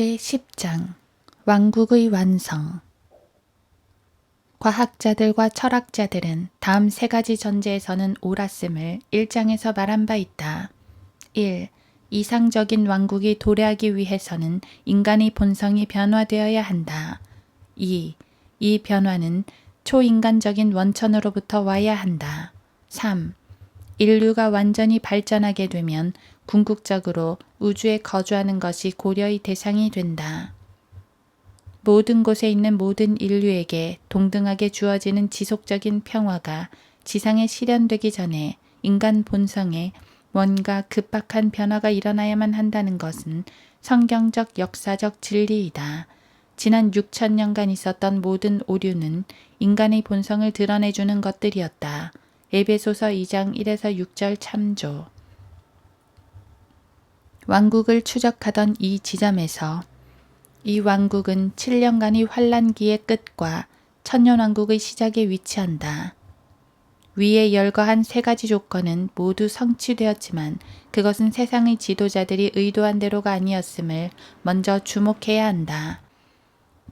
제10장 왕국의 완성. 과학자들과 철학자들은 다음 세 가지 전제에서는 옳았음을 1장에서 말한 바 있다. 1. 이상적인 왕국이 도래하기 위해서는 인간의 본성이 변화되어야 한다. 2. 이 변화는 초인간적인 원천으로부터 와야 한다. 3. 인류가 완전히 발전하게 되면 궁극적으로 우주에 거주하는 것이 고려의 대상이 된다. 모든 곳에 있는 모든 인류에게 동등하게 주어지는 지속적인 평화가 지상에 실현되기 전에 인간 본성에 뭔가 급박한 변화가 일어나야만 한다는 것은 성경적 역사적 진리이다. 지난 6,000년간 있었던 모든 오류는 인간의 본성을 드러내주는 것들이었다. 에베소서 2장 1에서 6절 참조. 왕국을 추적하던 이 지점에서 이 왕국은 7년간의 환란기의 끝과 천년왕국의 시작에 위치한다. 위에 열거한 세 가지 조건은 모두 성취되었지만 그것은 세상의 지도자들이 의도한 대로가 아니었음을 먼저 주목해야 한다.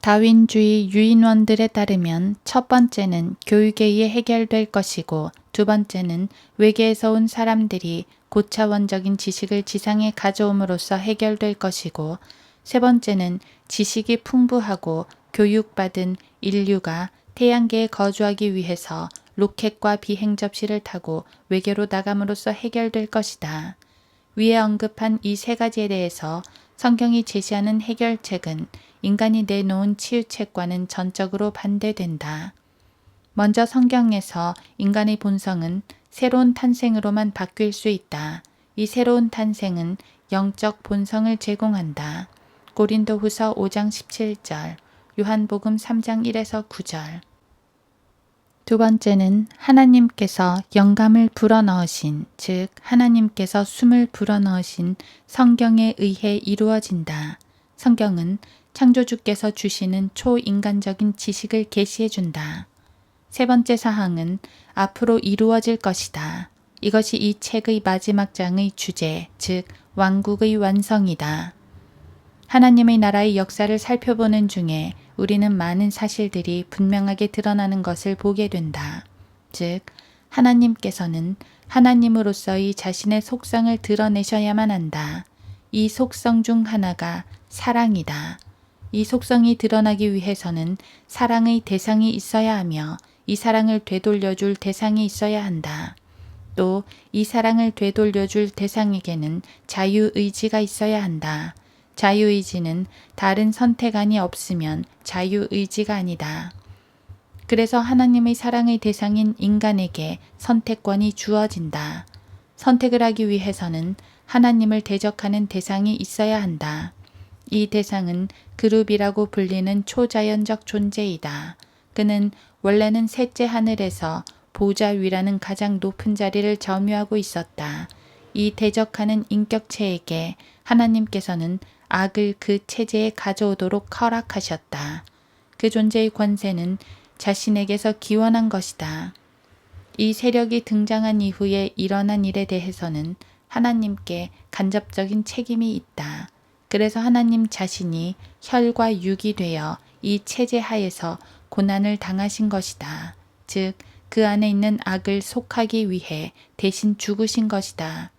다윈주의 유인원들에 따르면 첫 번째는 교육에 의해 해결될 것이고 두 번째는 외계에서 온 사람들이 고차원적인 지식을 지상에 가져옴으로써 해결될 것이고 세 번째는 지식이 풍부하고 교육받은 인류가 태양계에 거주하기 위해서 로켓과 비행 접시를 타고 외계로 나감으로써 해결될 것이다. 위에 언급한 이 세 가지에 대해서 성경이 제시하는 해결책은 인간이 내놓은 치유책과는 전적으로 반대된다. 먼저 성경에서 인간의 본성은 새로운 탄생으로만 바뀔 수 있다. 이 새로운 탄생은 영적 본성을 제공한다. 고린도후서 5장 17절, 요한복음 3장 1에서 9절. 두 번째는 하나님께서 영감을 불어넣으신, 즉 하나님께서 숨을 불어넣으신 성경에 의해 이루어진다. 성경은 창조주께서 주시는 초인간적인 지식을 계시해준다. 세 번째 사항은 앞으로 이루어질 것이다. 이것이 이 책의 마지막 장의 주제, 즉 왕국의 완성이다. 하나님의 나라의 역사를 살펴보는 중에 우리는 많은 사실들이 분명하게 드러나는 것을 보게 된다. 즉, 하나님께서는 하나님으로서의 자신의 속성을 드러내셔야만 한다. 이 속성 중 하나가 사랑이다. 이 속성이 드러나기 위해서는 사랑의 대상이 있어야 하며 이 사랑을 되돌려줄 대상이 있어야 한다. 또 이 사랑을 되돌려줄 대상에게는 자유의지가 있어야 한다. 자유의지는 다른 선택안이 없으면 자유의지가 아니다. 그래서 하나님의 사랑의 대상인 인간에게 선택권이 주어진다. 선택을 하기 위해서는 하나님을 대적하는 대상이 있어야 한다. 이 대상은 그룹이라고 불리는 초자연적 존재이다. 그는 원래는 셋째 하늘에서 보좌 위라는 가장 높은 자리를 점유하고 있었다. 이 대적하는 인격체에게 하나님께서는 악을 그 체제에 가져오도록 허락하셨다. 그 존재의 권세는 자신에게서 기원한 것이다. 이 세력이 등장한 이후에 일어난 일에 대해서는 하나님께 간접적인 책임이 있다. 그래서 하나님 자신이 혈과 육이 되어 이 체제 하에서 고난을 당하신 것이다. 즉, 그 안에 있는 악을 속하기 위해 대신 죽으신 것이다.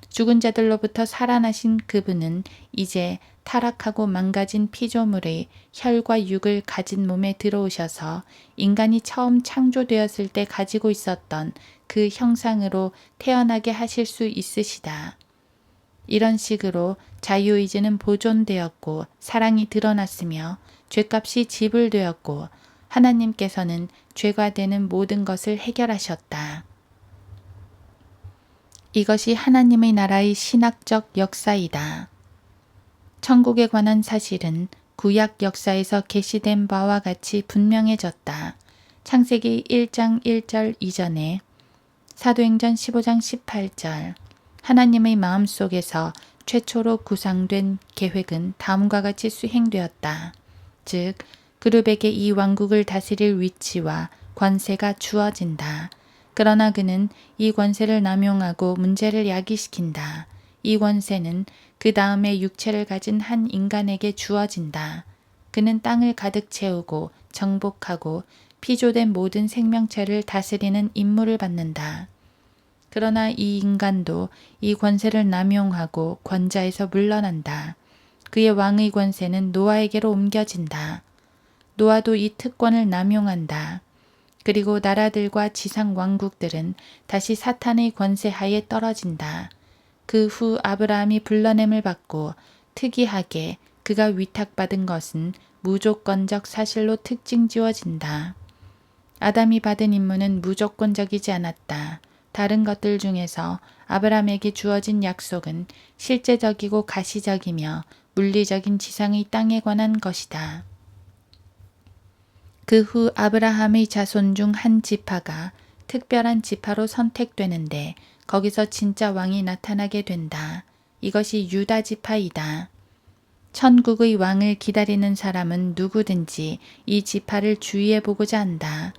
죽은 자들로부터 살아나신 그분은 이제 타락하고 망가진 피조물의 혈과 육을 가진 몸에 들어오셔서 인간이 처음 창조되었을 때 가지고 있었던 그 형상으로 태어나게 하실 수 있으시다. 이런 식으로 자유의지는 보존되었고 사랑이 드러났으며 죄값이 지불되었고 하나님께서는 죄가 되는 모든 것을 해결하셨다. 이것이 하나님의 나라의 신학적 역사이다. 천국에 관한 사실은 구약 역사에서 계시된 바와 같이 분명해졌다. 창세기 1장 1절 이전에 사도행전 15장 18절 하나님의 마음속에서 최초로 구상된 계획은 다음과 같이 수행되었다. 즉, 그룹에게 이 왕국을 다스릴 위치와 권세가 주어진다. 그러나 그는 이 권세를 남용하고 문제를 야기시킨다. 이 권세는 그 다음에 육체를 가진 한 인간에게 주어진다. 그는 땅을 가득 채우고 정복하고 피조된 모든 생명체를 다스리는 임무를 받는다. 그러나 이 인간도 이 권세를 남용하고 권자에서 물러난다. 그의 왕의 권세는 노아에게로 옮겨진다. 노아도 이 특권을 남용한다. 그리고 나라들과 지상 왕국들은 다시 사탄의 권세 하에 떨어진다. 그 후 아브라함이 불러냄을 받고 특이하게 그가 위탁받은 것은 무조건적 사실로 특징 지어진다. 아담이 받은 임무는 무조건적이지 않았다. 다른 것들 중에서 아브라함에게 주어진 약속은 실제적이고 가시적이며 물리적인 지상의 땅에 관한 것이다. 그 후 아브라함의 자손 중 한 지파가 특별한 지파로 선택되는데 거기서 진짜 왕이 나타나게 된다. 이것이 유다 지파이다. 천국의 왕을 기다리는 사람은 누구든지 이 지파를 주의해 보고자 한다.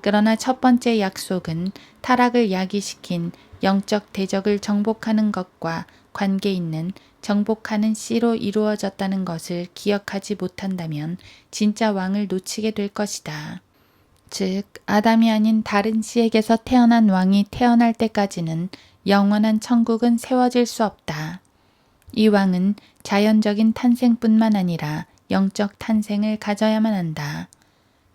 그러나 첫 번째 약속은 타락을 야기시킨 영적 대적을 정복하는 것과 관계 있는 정복하는 씨로 이루어졌다는 것을 기억하지 못한다면 진짜 왕을 놓치게 될 것이다. 즉, 아담이 아닌 다른 씨에게서 태어난 왕이 태어날 때까지는 영원한 천국은 세워질 수 없다. 이 왕은 자연적인 탄생뿐만 아니라 영적 탄생을 가져야만 한다.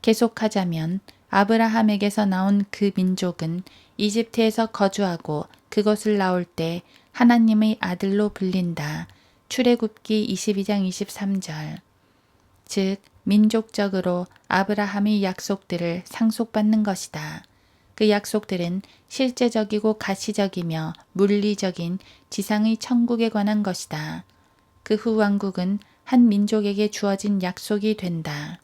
계속하자면 아브라함에게서 나온 그 민족은 이집트에서 거주하고 그것을 나올 때 하나님의 아들로 불린다. 출애굽기 22장 23절. 즉, 민족적으로 아브라함의 약속들을 상속받는 것이다. 그 약속들은 실제적이고 가시적이며 물리적인 지상의 천국에 관한 것이다. 그 후 왕국은 한 민족에게 주어진 약속이 된다.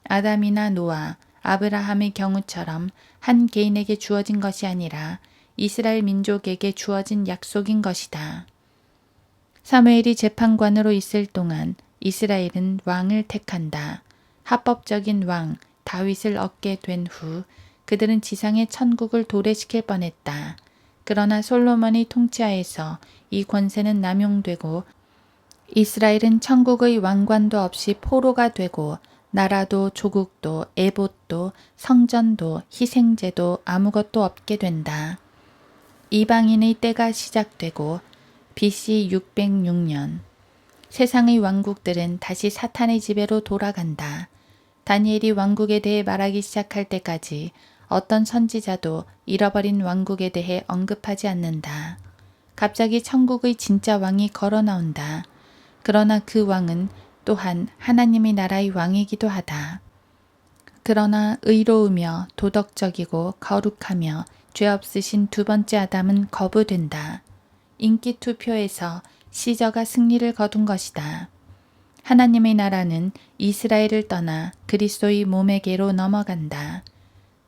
아담이나 노아, 아브라함의 경우처럼 한 개인에게 주어진 것이 아니라 이스라엘 민족에게 주어진 약속인 것이다. 사무엘이 재판관으로 있을 동안 이스라엘은 왕을 택한다. 합법적인 왕 다윗을 얻게 된 후 그들은 지상의 천국을 도래시킬 뻔했다. 그러나 솔로몬의 통치하에서 이 권세는 남용되고 이스라엘은 천국의 왕관도 없이 포로가 되고 나라도 조국도 에봇도 성전도 희생제도 아무것도 없게 된다. 이방인의 때가 시작되고 BC 606년 세상의 왕국들은 다시 사탄의 지배로 돌아간다. 다니엘이 왕국에 대해 말하기 시작할 때까지 어떤 선지자도 잃어버린 왕국에 대해 언급하지 않는다. 갑자기 천국의 진짜 왕이 걸어 나온다. 그러나 그 왕은 또한 하나님의 나라의 왕이기도 하다. 그러나 의로우며 도덕적이고 거룩하며 죄 없으신 두 번째 아담은 거부된다. 인기 투표에서 시저가 승리를 거둔 것이다. 하나님의 나라는 이스라엘을 떠나 그리스도의 몸에게로 넘어간다.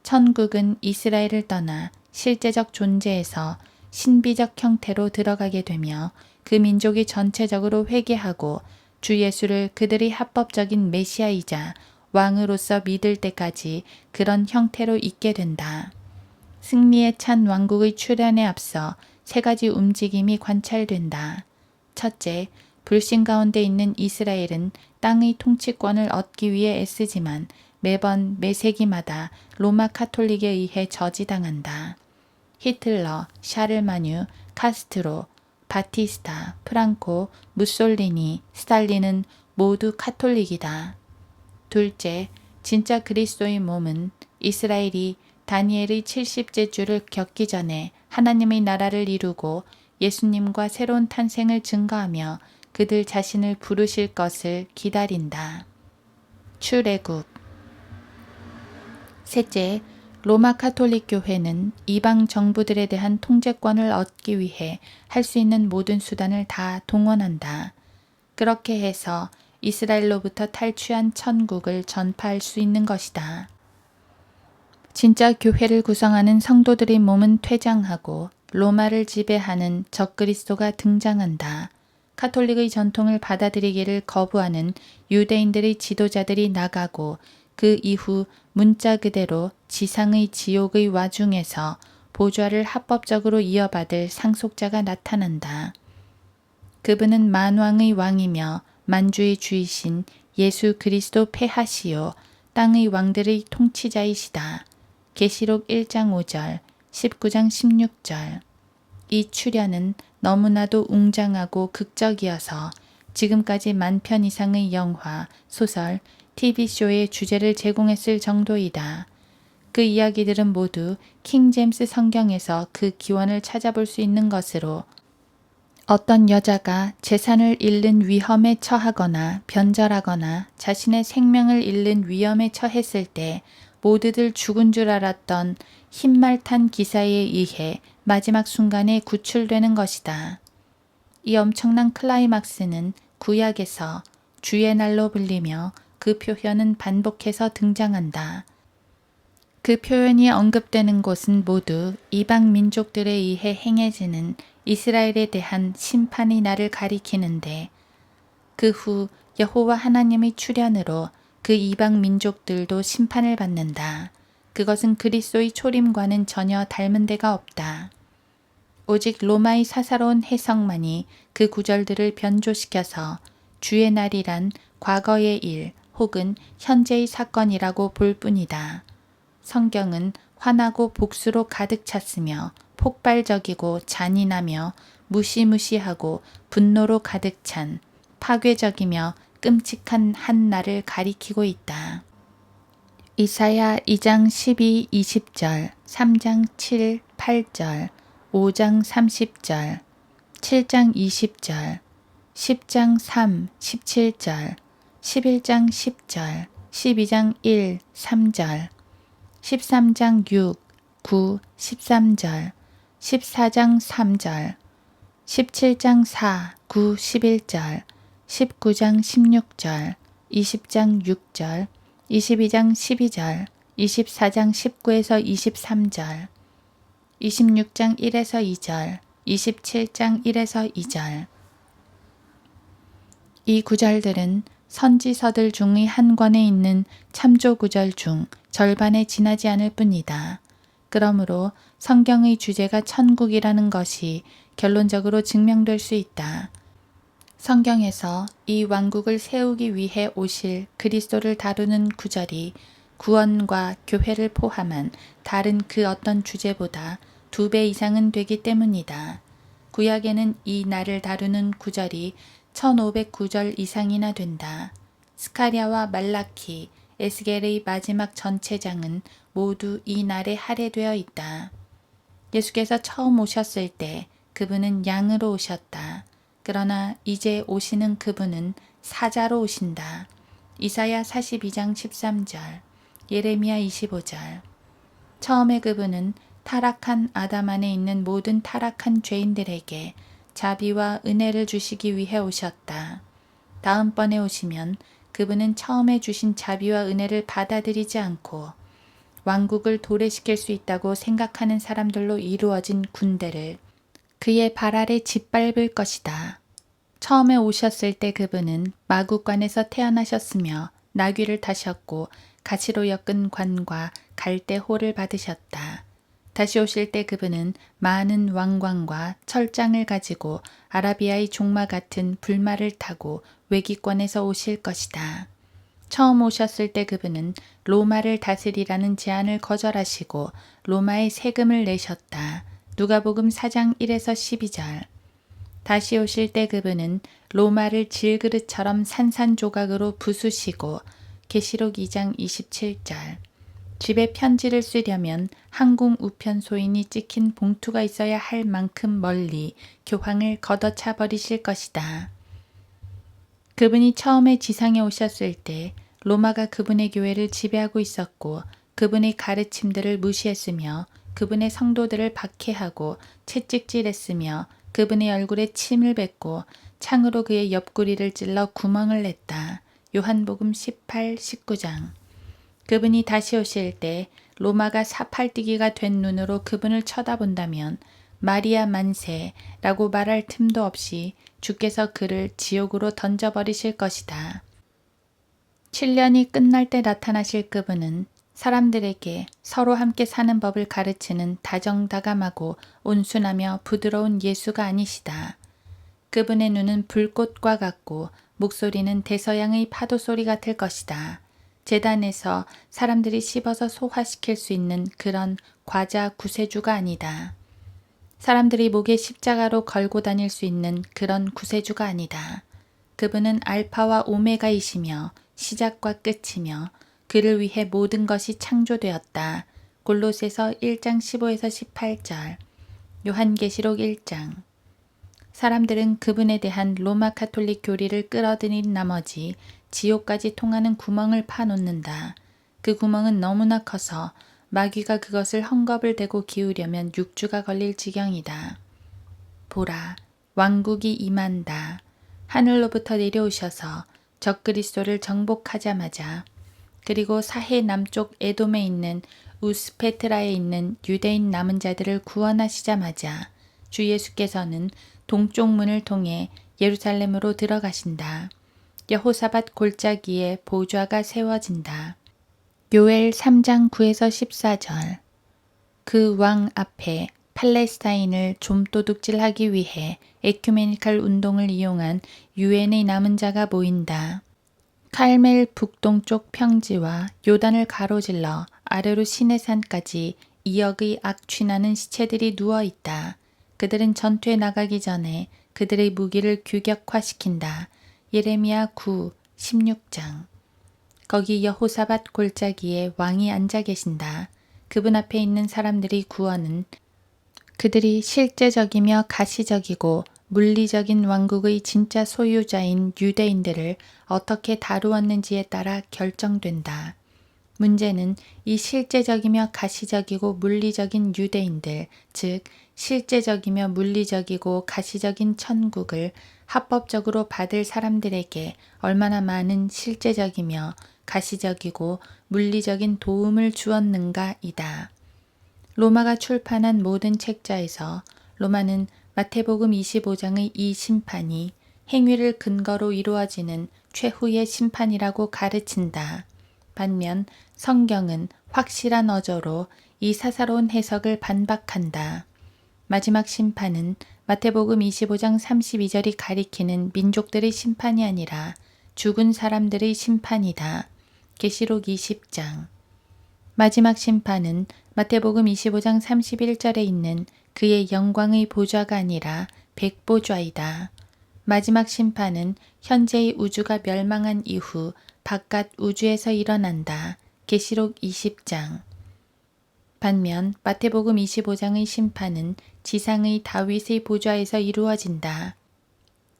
천국은 이스라엘을 떠나 실제적 존재에서 신비적 형태로 들어가게 되며 그 민족이 전체적으로 회개하고 주 예수를 그들의 합법적인 메시아이자 왕으로서 믿을 때까지 그런 형태로 있게 된다. 승리에 찬 왕국의 출현에 앞서 세 가지 움직임이 관찰된다. 첫째, 불신 가운데 있는 이스라엘은 땅의 통치권을 얻기 위해 애쓰지만 매번 매 세기마다 로마 카톨릭에 의해 저지당한다. 히틀러, 샤를마뉴, 카스트로, 바티스타, 프랑코, 무솔리니, 스탈린은 모두 카톨릭이다. 둘째, 진짜 그리스도의 몸은 이스라엘이 다니엘의 70째 주를 겪기 전에 하나님의 나라를 이루고 예수님과 새로운 탄생을 증거하며 그들 자신을 부르실 것을 기다린다. 출애굽. 셋째, 로마 카톨릭 교회는 이방 정부들에 대한 통제권을 얻기 위해 할 수 있는 모든 수단을 다 동원한다. 그렇게 해서 이스라엘로부터 탈취한 천국을 전파할 수 있는 것이다. 진짜 교회를 구성하는 성도들의 몸은 퇴장하고 로마를 지배하는 적그리스도가 등장한다. 카톨릭의 전통을 받아들이기를 거부하는 유대인들의 지도자들이 나가고 그 이후 문자 그대로 지상의 지옥의 와중에서 보좌를 합법적으로 이어받을 상속자가 나타난다. 그분은 만왕의 왕이며 만주의 주이신 예수 그리스도 폐하시오 땅의 왕들의 통치자이시다. 계시록 1장 5절, 19장 16절. 이 출현은 너무나도 웅장하고 극적이어서 지금까지 10,000편 이상의 영화, 소설, TV쇼의 주제를 제공했을 정도이다. 그 이야기들은 모두 킹제임스 성경에서 그 기원을 찾아볼 수 있는 것으로 어떤 여자가 재산을 잃는 위험에 처하거나 변절하거나 자신의 생명을 잃는 위험에 처했을 때 모두들 죽은 줄 알았던 흰말 탄 기사에 의해 마지막 순간에 구출되는 것이다. 이 엄청난 클라이막스는 구약에서 주의 날로 불리며 그 표현은 반복해서 등장한다. 그 표현이 언급되는 곳은 모두 이방 민족들에 의해 행해지는 이스라엘에 대한 심판의 날을 가리키는데 그 후 여호와 하나님의 출현으로 그 이방 민족들도 심판을 받는다. 그것은 그리스도의 초림과는 전혀 닮은 데가 없다. 오직 로마의 사사로운 해석만이 그 구절들을 변조시켜서 주의 날이란 과거의 일 혹은 현재의 사건이라고 볼 뿐이다. 성경은 화나고 복수로 가득 찼으며 폭발적이고 잔인하며 무시무시하고 분노로 가득 찬 파괴적이며 끔찍한 한 날을 가리키고 있다. 이사야 2장 12, 20절, 3장 7, 8절, 5장 30절, 7장 20절, 10장 3, 17절, 11장 10절, 12장 1, 3절, 13장 6, 9, 13절, 14장 3절, 17장 4, 9, 11절, 19장 16절, 20장 6절, 22장 12절, 24장 19에서 23절, 26장 1에서 2절, 27장 1에서 2절. 이 구절들은 선지서들 중의 한 권에 있는 참조 구절 중 절반에 지나지 않을 뿐이다. 그러므로 성경의 주제가 천국이라는 것이 결론적으로 증명될 수 있다. 성경에서 이 왕국을 세우기 위해 오실 그리스도를 다루는 구절이 구원과 교회를 포함한 다른 그 어떤 주제보다 2배 이상은 되기 때문이다. 구약에는 이 날을 다루는 구절이 1500구절 이상이나 된다. 스가랴와 말라키, 에스겔의 마지막 전체장은 모두 이 날에 할애되어 있다. 예수께서 처음 오셨을 때 그분은 양으로 오셨다. 그러나 이제 오시는 그분은 사자로 오신다. 이사야 42장 13절, 예레미야 25절. 처음에 그분은 타락한 아담 안에 있는 모든 타락한 죄인들에게 자비와 은혜를 주시기 위해 오셨다. 다음번에 오시면 그분은 처음에 주신 자비와 은혜를 받아들이지 않고 왕국을 도래시킬 수 있다고 생각하는 사람들로 이루어진 군대를 그의 발 아래 짓밟을 것이다. 처음에 오셨을 때 그분은 마구간에서 태어나셨으며 나귀를 타셨고 가시로 엮은 관과 갈대 호를 받으셨다. 다시 오실 때 그분은 많은 왕관과 철장을 가지고 아라비아의 종마 같은 불말을 타고 외기권에서 오실 것이다. 처음 오셨을 때 그분은 로마를 다스리라는 제안을 거절하시고 로마에 세금을 내셨다. 누가복음 4장 1에서 12절. 다시 오실 때 그분은 로마를 질그릇처럼 산산조각으로 부수시고 계시록 2장 27절. 집에 편지를 쓰려면 항공 우편 소인이 찍힌 봉투가 있어야 할 만큼 멀리 교황을 걷어차 버리실 것이다. 그분이 처음에 지상에 오셨을 때 로마가 그분의 교회를 지배하고 있었고 그분의 가르침들을 무시했으며 그분의 성도들을 박해하고 채찍질했으며 그분의 얼굴에 침을 뱉고 창으로 그의 옆구리를 찔러 구멍을 냈다. 요한복음 18, 19장. 그분이 다시 오실 때 로마가 사팔뛰기가 된 눈으로 그분을 쳐다본다면 마리아 만세라고 말할 틈도 없이 주께서 그를 지옥으로 던져버리실 것이다. 7년이 끝날 때 나타나실 그분은 사람들에게 서로 함께 사는 법을 가르치는 다정다감하고 온순하며 부드러운 예수가 아니시다. 그분의 눈은 불꽃과 같고 목소리는 대서양의 파도 소리 같을 것이다. 제단에서 사람들이 씹어서 소화시킬 수 있는 그런 과자 구세주가 아니다. 사람들이 목에 십자가로 걸고 다닐 수 있는 그런 구세주가 아니다. 그분은 알파와 오메가이시며 시작과 끝이며 그를 위해 모든 것이 창조되었다. 골로새서 1장 15에서 18절, 요한계시록 1장. 사람들은 그분에 대한 로마 가톨릭 교리를 끌어들인 나머지 지옥까지 통하는 구멍을 파놓는다. 그 구멍은 너무나 커서 마귀가 그것을 헝겊을 대고 기우려면 6주가 걸릴 지경이다. 보라, 왕국이 임한다. 하늘로부터 내려오셔서 적그리스도를 정복하자마자, 그리고 사해 남쪽 에돔에 있는 우스페트라에 있는 유대인 남은 자들을 구원하시자마자 주 예수께서는 동쪽 문을 통해 예루살렘으로 들어가신다. 여호사밧 골짜기에 보좌가 세워진다. 요엘 3장 9에서 14절. 그 왕 앞에 팔레스타인을 좀도둑질하기 위해 에큐메니칼 운동을 이용한 유엔의 남은 자가 모인다. 칼멜 북동쪽 평지와 요단을 가로질러 아래로 시내산까지 2억의 악취나는 시체들이 누워있다. 그들은 전투에 나가기 전에 그들의 무기를 규격화시킨다. 예레미야 9, 16장. 거기 여호사밧 골짜기에 왕이 앉아 계신다. 그분 앞에 있는 사람들이 구원은 그들이 실제적이며 가시적이고 물리적인 왕국의 진짜 소유자인 유대인들을 어떻게 다루었는지에 따라 결정된다. 문제는 이 실제적이며 가시적이고 물리적인 유대인들, 즉 실제적이며 물리적이고 가시적인 천국을 합법적으로 받을 사람들에게 얼마나 많은 실제적이며 가시적이고 물리적인 도움을 주었는가이다. 로마가 출판한 모든 책자에서 로마는 마태복음 25장의 이 심판이 행위를 근거로 이루어지는 최후의 심판이라고 가르친다. 반면 성경은 확실한 어조로 이 사사로운 해석을 반박한다. 마지막 심판은 마태복음 25장 32절이 가리키는 민족들의 심판이 아니라 죽은 사람들의 심판이다. 계시록 20장. 마지막 심판은 마태복음 25장 31절에 있는 그의 영광의 보좌가 아니라 백보좌이다. 마지막 심판은 현재의 우주가 멸망한 이후 바깥 우주에서 일어난다. 계시록 20장. 반면 마태복음 25장의 심판은 지상의 다윗의 보좌에서 이루어진다.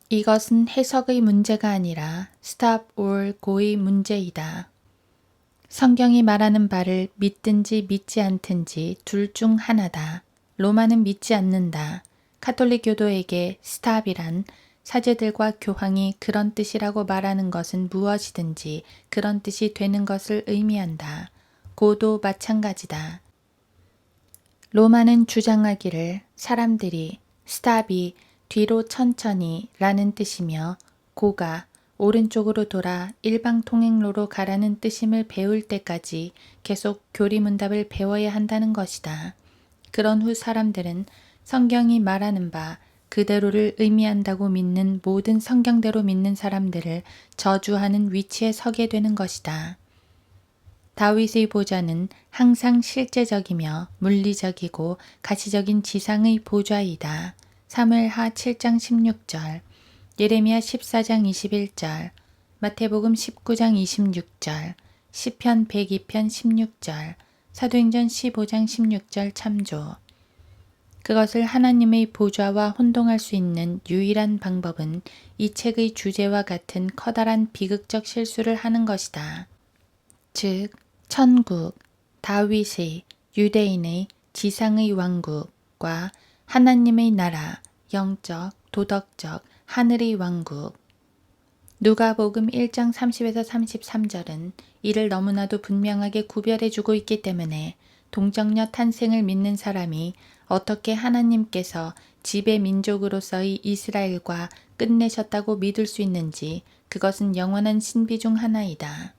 이것은 해석의 문제가 아니라 stop or go의 문제이다. 성경이 말하는 바를 믿든지 믿지 않든지 둘 중 하나다. 로마는 믿지 않는다. 카톨릭 교도에게 stop이란 사제들과 교황이 그런 뜻이라고 말하는 것은 무엇이든지 그런 뜻이 되는 것을 의미한다. 고도 마찬가지다. 로마는 주장하기를 사람들이 stop이 뒤로 천천히 라는 뜻이며 고가 오른쪽으로 돌아 일방통행로로 가라는 뜻임을 배울 때까지 계속 교리문답을 배워야 한다는 것이다. 그런 후 사람들은 성경이 말하는 바 그대로를 의미한다고 믿는 모든 성경대로 믿는 사람들을 저주하는 위치에 서게 되는 것이다. 다윗의 보좌는 항상 실제적이며 물리적이고 가시적인 지상의 보좌이다. 사무엘하 7장 16절, 예레미야 14장 21절, 마태복음 19장 26절, 시편 102편 16절, 사도행전 15장 16절 참조. 그것을 하나님의 보좌와 혼동할 수 있는 유일한 방법은 이 책의 주제와 같은 커다란 비극적 실수를 하는 것이다. 즉, 천국, 다윗의, 유대인의, 지상의 왕국과 하나님의 나라, 영적, 도덕적, 하늘의 왕국. 누가복음 1장 30에서 33절은 이를 너무나도 분명하게 구별해주고 있기 때문에 동정녀 탄생을 믿는 사람이 어떻게 하나님께서 지배 민족으로서의 이스라엘과 끝내셨다고 믿을 수 있는지 그것은 영원한 신비 중 하나이다.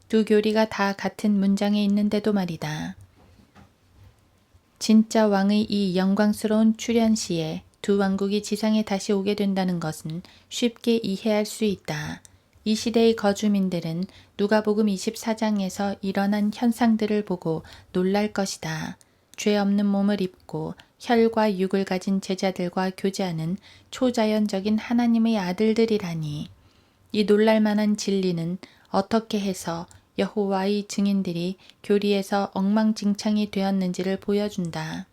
두 교리가 다 같은 문장에 있는데도 말이다. 진짜 왕의 이 영광스러운 출현 시에 두 왕국이 지상에 다시 오게 된다는 것은 쉽게 이해할 수 있다. 이 시대의 거주민들은 누가복음 24장에서 일어난 현상들을 보고 놀랄 것이다. 죄 없는 몸을 입고 혈과 육을 가진 제자들과 교제하는 초자연적인 하나님의 아들들이라니. 이 놀랄만한 진리는 어떻게 해서 여호와의 증인들이 교리에서 엉망진창이 되었는지를 보여준다.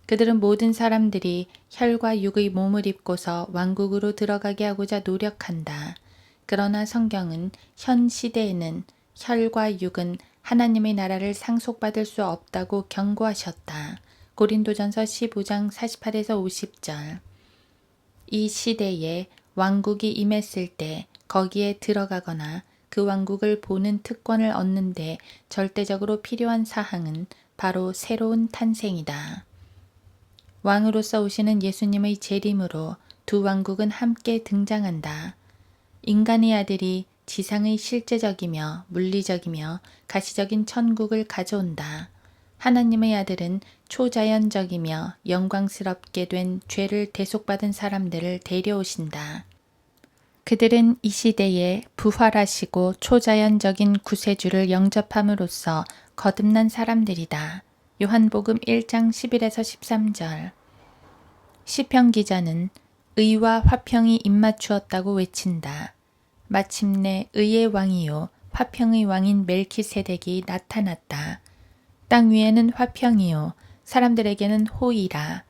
그들은 모든 사람들이 혈과 육의 몸을 입고서 왕국으로 들어가게 하고자 노력한다. 그러나 성경은 현 시대에는 혈과 육은 하나님의 나라를 상속받을 수 없다고 경고하셨다. 고린도전서 15장 48에서 50절. 이 시대에 왕국이 임했을 때 거기에 들어가거나 그 왕국을 보는 특권을 얻는데 절대적으로 필요한 사항은 바로 새로운 탄생이다. 왕으로서 오시는 예수님의 재림으로 두 왕국은 함께 등장한다. 인간의 아들이 지상의 실제적이며 물리적이며 가시적인 천국을 가져온다. 하나님의 아들은 초자연적이며 영광스럽게 된 죄를 대속받은 사람들을 데려오신다. 그들은 이 시대에 부활하시고 초자연적인 구세주를 영접함으로써 거듭난 사람들이다. 요한복음 1장 11에서 13절. 시편 기자는 의와 화평이 입맞추었다고 외친다. 마침내 의의 왕이요 화평의 왕인 멜키세덱이 나타났다. 땅 위에는 화평이요 사람들에게는 호의라.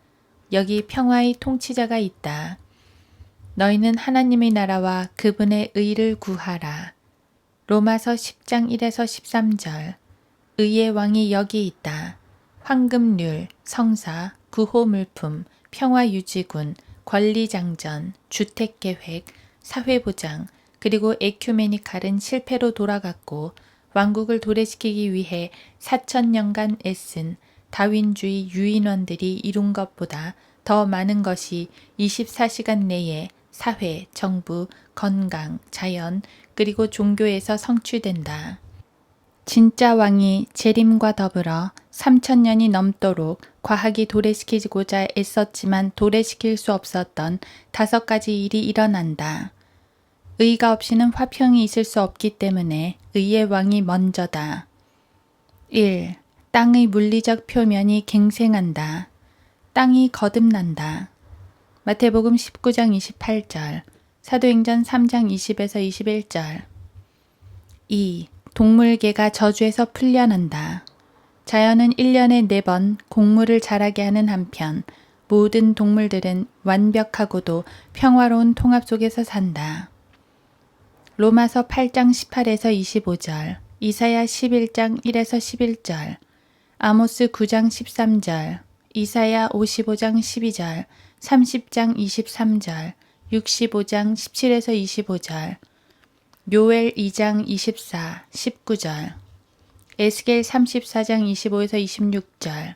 여기 평화의 통치자가 있다. 너희는 하나님의 나라와 그분의 의를 구하라. 로마서 10장 1에서 13절. 의의 왕이 여기 있다. 황금률, 성사, 구호물품, 평화유지군, 권리장전, 주택계획, 사회보장, 그리고 에큐메니칼은 실패로 돌아갔고 왕국을 도래시키기 위해 4,000년간 애쓴 다윈주의 유인원들이 이룬 것보다 더 많은 것이 24시간 내에 사회, 정부, 건강, 자연, 그리고 종교에서 성취된다. 진짜 왕이 재림과 더불어 3,000년이 넘도록 과학이 도래시키고자 애썼지만 도래시킬 수 없었던 5가지 일이 일어난다. 의가 없이는 화평이 있을 수 없기 때문에 의의 왕이 먼저다. 1. 땅의 물리적 표면이 갱생한다. 땅이 거듭난다. 마태복음 19장 28절, 사도행전 3장 20에서 21절. 2. 동물계가 저주에서 풀려난다. 자연은 1년에 4번 곡물을 자라게 하는 한편 모든 동물들은 완벽하고도 평화로운 통합 속에서 산다. 로마서 8장 18에서 25절, 이사야 11장 1에서 11절, 아모스 9장 13절, 이사야 55장 12절, 30장 23절, 65장 17에서 25절, 요엘 2장 24, 19절, 에스겔 34장 25에서 26절,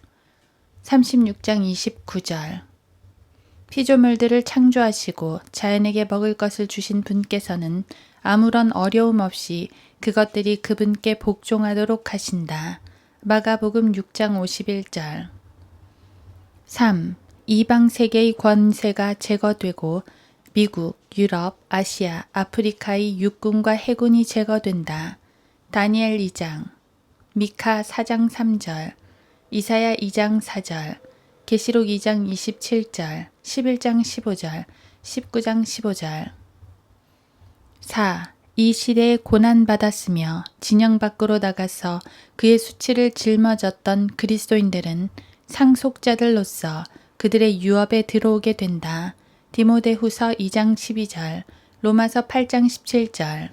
36장 29절. 피조물들을 창조하시고 자연에게 먹을 것을 주신 분께서는 아무런 어려움 없이 그것들이 그분께 복종하도록 하신다. 마가복음 6장 51절. 3. 이방 세계의 권세가 제거되고 미국, 유럽, 아시아, 아프리카의 육군과 해군이 제거된다. 다니엘 2장, 미카 4장 3절, 이사야 2장 4절, 계시록 2장 27절, 11장 15절, 19장 15절. 4. 이 시대에 고난받았으며 진영 밖으로 나가서 그의 수치를 짊어졌던 그리스도인들은 상속자들로서 그들의 유업에 들어오게 된다. 디모데후서 2장 12절, 로마서 8장 17절.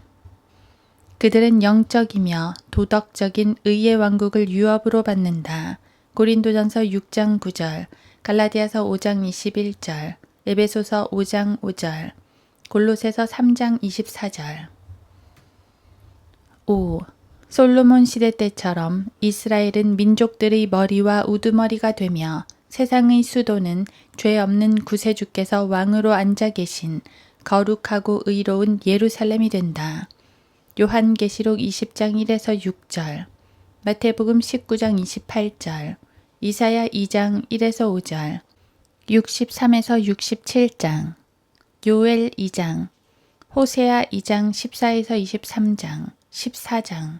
그들은 영적이며 도덕적인 의의 왕국을 유업으로 받는다. 고린도전서 6장 9절, 갈라디아서 5장 21절, 에베소서 5장 5절, 골로새서 3장 24절. 5. 솔로몬 시대 때처럼 이스라엘은 민족들의 머리와 우두머리가 되며 세상의 수도는 죄 없는 구세주께서 왕으로 앉아 계신 거룩하고 의로운 예루살렘이 된다. 요한계시록 20장 1에서 6절, 마태복음 19장 28절, 이사야 2장 1에서 5절, 63에서 67장, 요엘 2장, 호세아 2장 14에서 23장, 14장.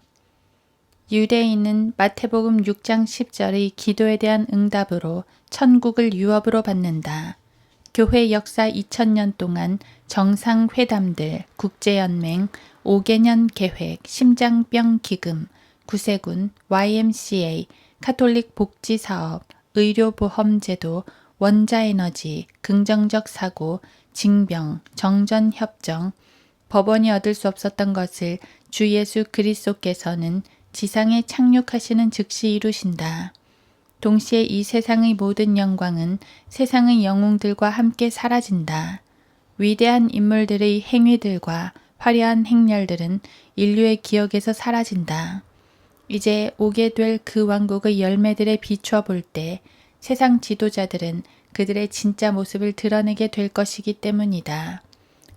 유대인은 마태복음 6장 10절의 기도에 대한 응답으로 천국을 유업으로 받는다. 교회 역사 2000년 동안 정상회담들, 국제연맹, 5개년 계획, 심장병 기금, 구세군, YMCA, 카톨릭 복지사업, 의료보험제도, 원자에너지, 긍정적 사고, 징병, 정전협정, 법원이 얻을 수 없었던 것을 주 예수 그리스도께서는 지상에 착륙하시는 즉시 이루신다. 동시에 이 세상의 모든 영광은 세상의 영웅들과 함께 사라진다. 위대한 인물들의 행위들과 화려한 행렬들은 인류의 기억에서 사라진다. 이제 오게 될 그 왕국의 열매들에 비추어 볼 때 세상 지도자들은 그들의 진짜 모습을 드러내게 될 것이기 때문이다.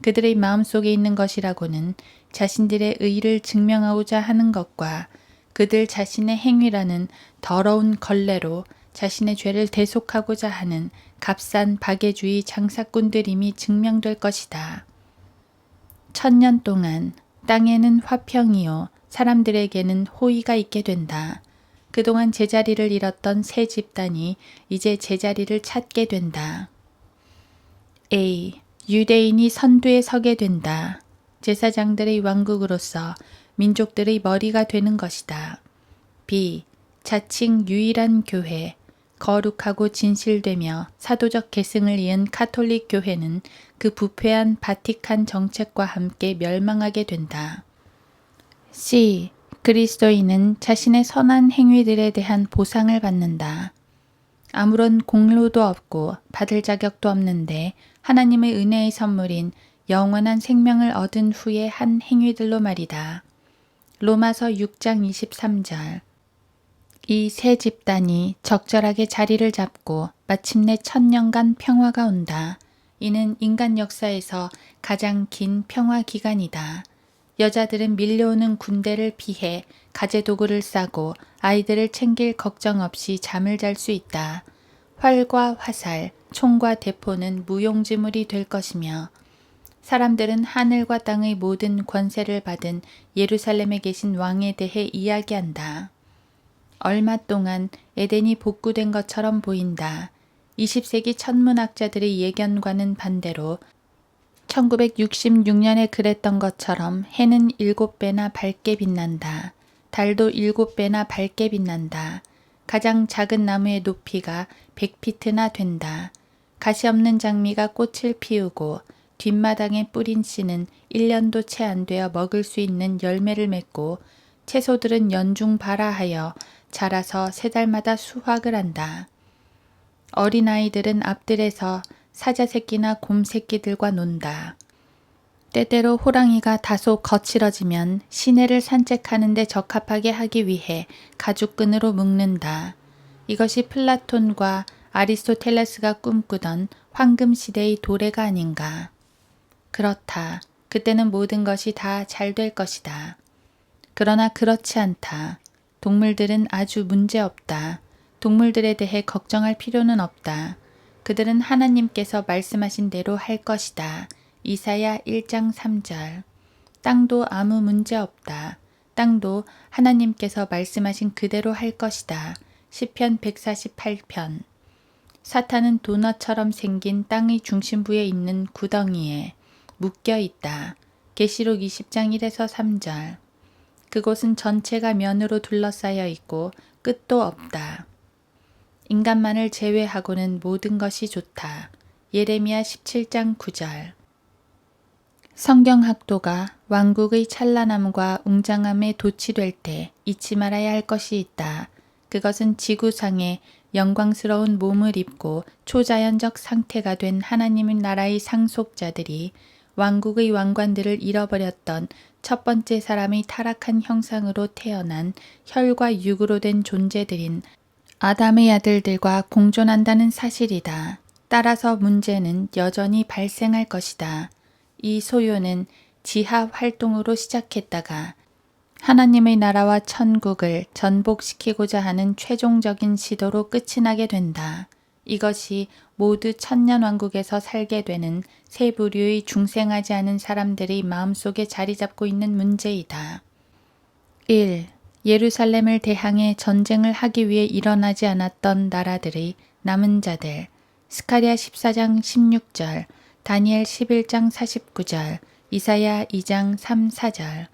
그들의 마음속에 있는 것이라고는 자신들의 의를 증명하고자 하는 것과 그들 자신의 행위라는 더러운 걸레로 자신의 죄를 대속하고자 하는 값싼 박애주의 장사꾼들임이 증명될 것이다. 1000년 동안 땅에는 화평이요 사람들에게는 호의가 있게 된다. 그동안 제자리를 잃었던 새 집단이 이제 제자리를 찾게 된다. A. 유대인이 선두에 서게 된다. 제사장들의 왕국으로서 민족들의 머리가 되는 것이다. B. 자칭 유일한 교회, 거룩하고 진실되며 사도적 계승을 이은 카톨릭 교회는 그 부패한 바티칸 정책과 함께 멸망하게 된다. C. 그리스도인은 자신의 선한 행위들에 대한 보상을 받는다. 아무런 공로도 없고 받을 자격도 없는데 하나님의 은혜의 선물인 영원한 생명을 얻은 후에 한 행위들로 말이다. 로마서 6장 23절. 이 세 집단이 적절하게 자리를 잡고 마침내 1000년간 평화가 온다. 이는 인간 역사에서 가장 긴 평화 기간이다. 여자들은 밀려오는 군대를 피해 가재도구를 싸고 아이들을 챙길 걱정 없이 잠을 잘 수 있다. 활과 화살, 총과 대포는 무용지물이 될 것이며 사람들은 하늘과 땅의 모든 권세를 받은 예루살렘에 계신 왕에 대해 이야기한다. 얼마 동안 에덴이 복구된 것처럼 보인다. 20세기 천문학자들의 예견과는 반대로 1966년에 그랬던 것처럼 해는 7배나 밝게 빛난다. 달도 7배나 밝게 빛난다. 가장 작은 나무의 높이가 100피트나 된다. 가시 없는 장미가 꽃을 피우고 뒷마당에 뿌린 씨는 1년도 채 안 되어 먹을 수 있는 열매를 맺고 채소들은 연중발아하여 자라서 3달마다 수확을 한다. 어린아이들은 앞들에서 사자새끼나 곰새끼들과 논다. 때때로 호랑이가 다소 거칠어지면 시내를 산책하는 데 적합하게 하기 위해 가죽끈으로 묶는다. 이것이 플라톤과 아리스토텔레스가 꿈꾸던 황금시대의 도래가 아닌가. 그렇다. 그때는 모든 것이 다 잘 될 것이다. 그러나 그렇지 않다. 동물들은 아주 문제없다. 동물들에 대해 걱정할 필요는 없다. 그들은 하나님께서 말씀하신 대로 할 것이다. 이사야 1장 3절. 땅도 아무 문제 없다. 땅도 하나님께서 말씀하신 그대로 할 것이다. 시편 148편. 사탄은 도넛처럼 생긴 땅의 중심부에 있는 구덩이에 묶여 있다. 계시록 20장 1에서 3절. 그곳은 전체가 면으로 둘러싸여 있고 끝도 없다. 인간만을 제외하고는 모든 것이 좋다. 예레미야 17장 9절. 성경학도가 왕국의 찬란함과 웅장함에 도취될 때 잊지 말아야 할 것이 있다. 그것은 지구상에 영광스러운 몸을 입고 초자연적 상태가 된 하나님의 나라의 상속자들이 왕국의 왕관들을 잃어버렸던 첫 번째 사람의 타락한 형상으로 태어난 혈과 육으로 된 존재들인 아담의 아들들과 공존한다는 사실이다. 따라서 문제는 여전히 발생할 것이다. 이 소요는 지하 활동으로 시작했다가 하나님의 나라와 천국을 전복시키고자 하는 최종적인 시도로 끝이 나게 된다. 이것이 모두 천년왕국에서 살게 되는 세 부류의 중생하지 않은 사람들의 마음속에 자리 잡고 있는 문제이다. 1. 예루살렘을 대항해 전쟁을 하기 위해 일어나지 않았던 나라들의 남은 자들. 스가랴 14장 16절, 다니엘 11장 49절, 이사야 2장 3, 4절.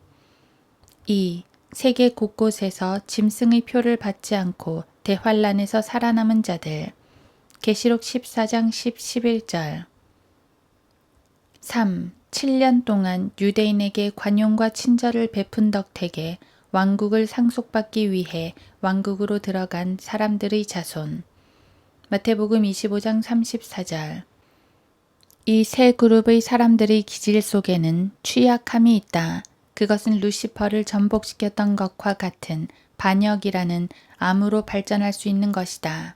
2. 세계 곳곳에서 짐승의 표를 받지 않고 대환란에서 살아남은 자들. 계시록 14장 10, 11절. 3. 7년 동안 유대인에게 관용과 친절을 베푼 덕택에 왕국을 상속받기 위해 왕국으로 들어간 사람들의 자손. 마태복음 25장 34절. 이 세 그룹의 사람들의 기질 속에는 취약함이 있다. 그것은 루시퍼를 전복시켰던 것과 같은 반역이라는 암으로 발전할 수 있는 것이다.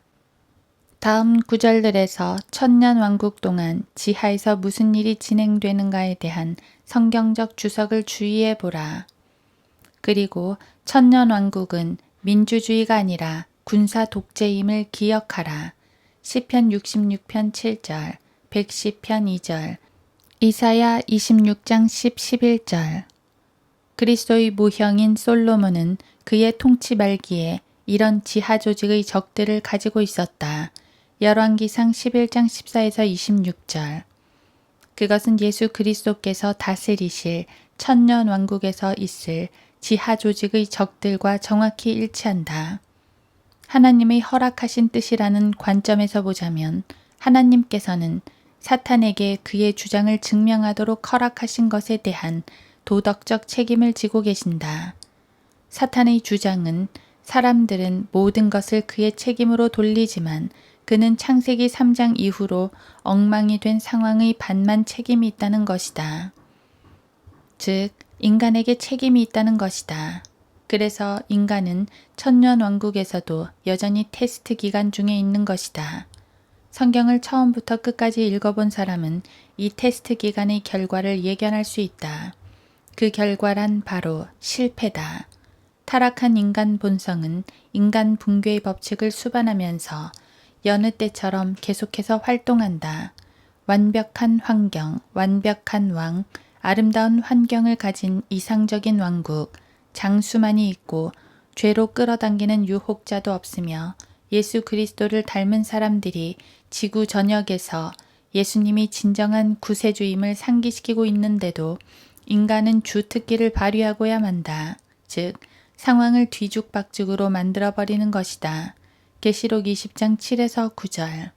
다음 구절들에서 천년왕국 동안 지하에서 무슨 일이 진행되는가에 대한 성경적 주석을 주의해 보라. 그리고 천년왕국은 민주주의가 아니라 군사 독재임을 기억하라. 시편 66편 7절, 110편 2절, 이사야 26장 10, 11절. 그리스도의 모형인 솔로몬은 그의 통치 말기에 이런 지하 조직의 적들을 가지고 있었다. 열왕기상 11장 14에서 26절. 그것은 예수 그리스도께서 다스리실 천년 왕국에서 있을 지하 조직의 적들과 정확히 일치한다. 하나님의 허락하신 뜻이라는 관점에서 보자면 하나님께서는 사탄에게 그의 주장을 증명하도록 허락하신 것에 대한 도덕적 책임을 지고 계신다. 사탄의 주장은 사람들은 모든 것을 그의 책임으로 돌리지만 그는 창세기 3장 이후로 엉망이 된 상황의 반만 책임이 있다는 것이다. 즉, 인간에게 책임이 있다는 것이다. 그래서 인간은 천년왕국에서도 여전히 테스트 기간 중에 있는 것이다. 성경을 처음부터 끝까지 읽어본 사람은 이 테스트 기간의 결과를 예견할 수 있다. 그 결과란 바로 실패다. 타락한 인간 본성은 인간 붕괴의 법칙을 수반하면서 여느 때처럼 계속해서 활동한다. 완벽한 환경, 완벽한 왕, 아름다운 환경을 가진 이상적인 왕국, 장수만이 있고 죄로 끌어당기는 유혹자도 없으며 예수 그리스도를 닮은 사람들이 지구 전역에서 예수님이 진정한 구세주임을 상기시키고 있는데도 인간은 주특기를 발휘하고야 만다. 즉, 상황을 뒤죽박죽으로 만들어버리는 것이다. 계시록 20장 7에서 9절.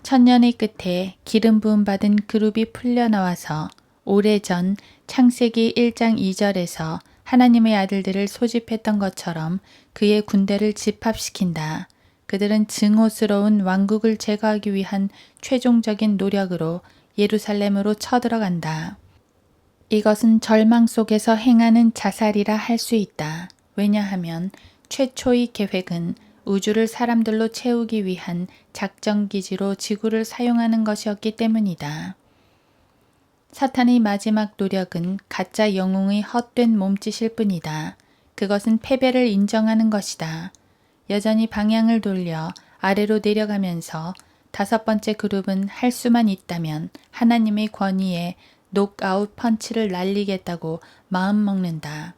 천년의 끝에 기름 부음 받은 그룹이 풀려나와서 오래전 창세기 1장 2절에서 하나님의 아들들을 소집했던 것처럼 그의 군대를 집합시킨다. 그들은 증오스러운 왕국을 제거하기 위한 최종적인 노력으로 예루살렘으로 쳐들어간다. 이것은 절망 속에서 행하는 자살이라 할 수 있다. 왜냐하면 최초의 계획은 우주를 사람들로 채우기 위한 작전기지로 지구를 사용하는 것이었기 때문이다. 사탄의 마지막 노력은 가짜 영웅의 헛된 몸짓일 뿐이다. 그것은 패배를 인정하는 것이다. 여전히 방향을 돌려 아래로 내려가면서 다섯 번째 그룹은 할 수만 있다면 하나님의 권위에 녹아웃 펀치를 날리겠다고 마음먹는다.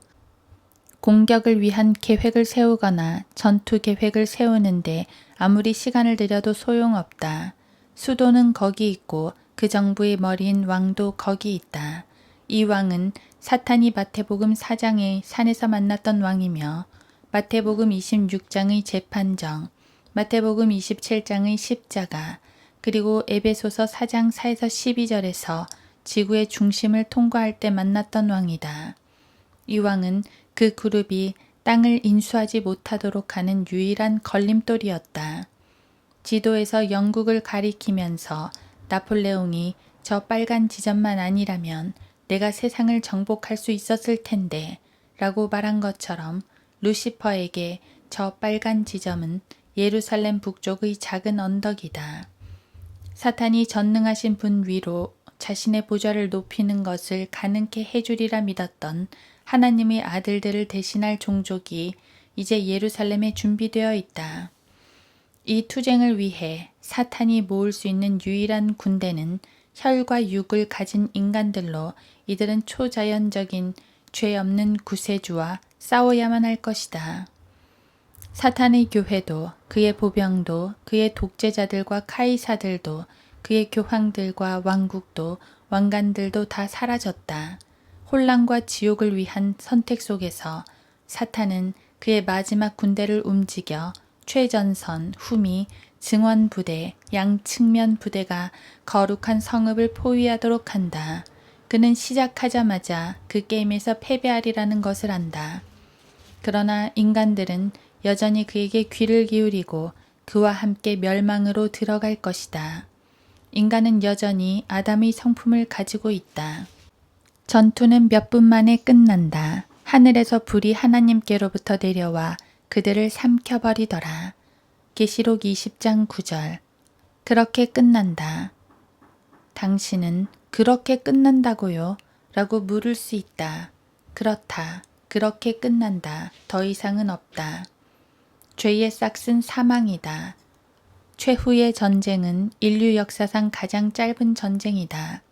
공격을 위한 계획을 세우거나 전투 계획을 세우는데 아무리 시간을 들여도 소용없다. 수도는 거기 있고 그 정부의 머리인 왕도 거기 있다. 이 왕은 사탄이 마태복음 4장의 산에서 만났던 왕이며 마태복음 26장의 재판정, 마태복음 27장의 십자가, 그리고 에베소서 4장 4에서 12절에서 지구의 중심을 통과할 때 만났던 왕이다. 이 왕은 그 그룹이 땅을 인수하지 못하도록 하는 유일한 걸림돌이었다. 지도에서 영국을 가리키면서 나폴레옹이 저 빨간 지점만 아니라면 내가 세상을 정복할 수 있었을 텐데 라고 말한 것처럼 루시퍼에게 저 빨간 지점은 예루살렘 북쪽의 작은 언덕이다. 사탄이 전능하신 분 위로 자신의 보좌를 높이는 것을 가능케 해주리라 믿었던 하나님의 아들들을 대신할 종족이 이제 예루살렘에 준비되어 있다. 이 투쟁을 위해 사탄이 모을 수 있는 유일한 군대는 혈과 육을 가진 인간들로 이들은 초자연적인 죄 없는 구세주와 싸워야만 할 것이다. 사탄의 교회도 그의 보병도 그의 독재자들과 카이사들도 그의 교황들과 왕국도 왕관들도 다 사라졌다. 혼란과 지옥을 위한 선택 속에서 사탄은 그의 마지막 군대를 움직여 최전선, 후미, 증원부대, 양측면 부대가 거룩한 성읍을 포위하도록 한다. 그는 시작하자마자 그 게임에서 패배하리라는 것을 안다. 그러나 인간들은 여전히 그에게 귀를 기울이고 그와 함께 멸망으로 들어갈 것이다. 인간은 여전히 아담의 성품을 가지고 있다. 전투는 몇 분 만에 끝난다. 하늘에서 불이 하나님께로부터 내려와 그들을 삼켜버리더라. 계시록 20장 9절. 그렇게 끝난다. 당신은 그렇게 끝난다고요? 라고 물을 수 있다. 그렇다. 그렇게 끝난다. 더 이상은 없다. 죄의 싹은 사망이다. 최후의 전쟁은 인류 역사상 가장 짧은 전쟁이다.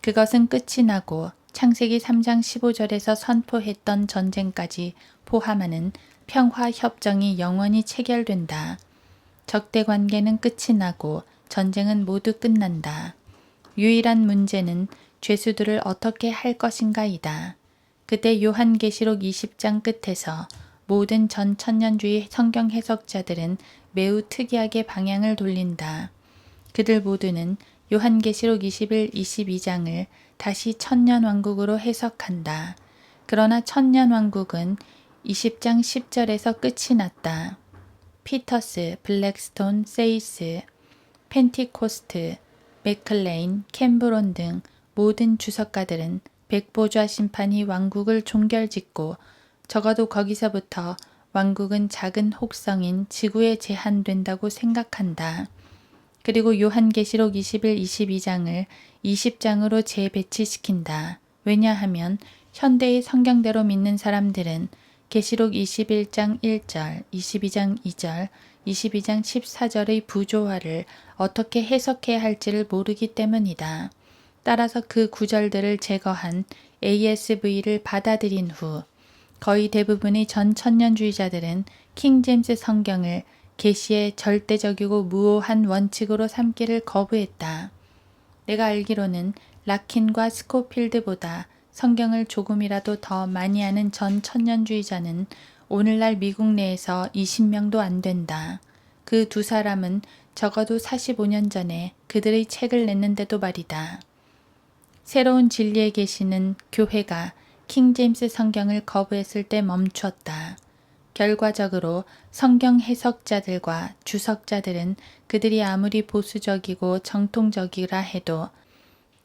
그것은 끝이 나고 창세기 3장 15절에서 선포했던 전쟁까지 포함하는 평화협정이 영원히 체결된다. 적대 관계는 끝이 나고 전쟁은 모두 끝난다. 유일한 문제는 죄수들을 어떻게 할 것인가이다. 그때 요한계시록 20장 끝에서 모든 전천년주의 성경 해석자들은 매우 특이하게 방향을 돌린다. 그들 모두는 요한계시록 21, 22장을 다시 천년왕국으로 해석한다. 그러나 천년왕국은 20장 10절에서 끝이 났다. 피터스, 블랙스톤, 세이스, 펜티코스트, 맥클레인, 캠브론 등 모든 주석가들은 백보좌 심판이 왕국을 종결짓고 적어도 거기서부터 왕국은 작은 혹성인 지구에 제한된다고 생각한다. 그리고 요한계시록 21, 22장을 20장으로 재배치시킨다. 왜냐하면 현대의 성경대로 믿는 사람들은 계시록 21장 1절, 22장 2절, 22장 14절의 부조화를 어떻게 해석해야 할지를 모르기 때문이다. 따라서 그 구절들을 제거한 ASV를 받아들인 후 거의 대부분의 전천년주의자들은 킹제임스 성경을 계시의 절대적이고 무오한 원칙으로 삼기를 거부했다. 내가 알기로는 라킨과 스코필드보다 성경을 조금이라도 더 많이 아는 전천년주의자는 오늘날 미국 내에서 20명도 안 된다. 그 두 사람은 적어도 45년 전에 그들의 책을 냈는데도 말이다. 새로운 진리의 계시는 교회가 킹제임스 성경을 거부했을 때 멈추었다. 결과적으로 성경 해석자들과 주석자들은 그들이 아무리 보수적이고 정통적이라 해도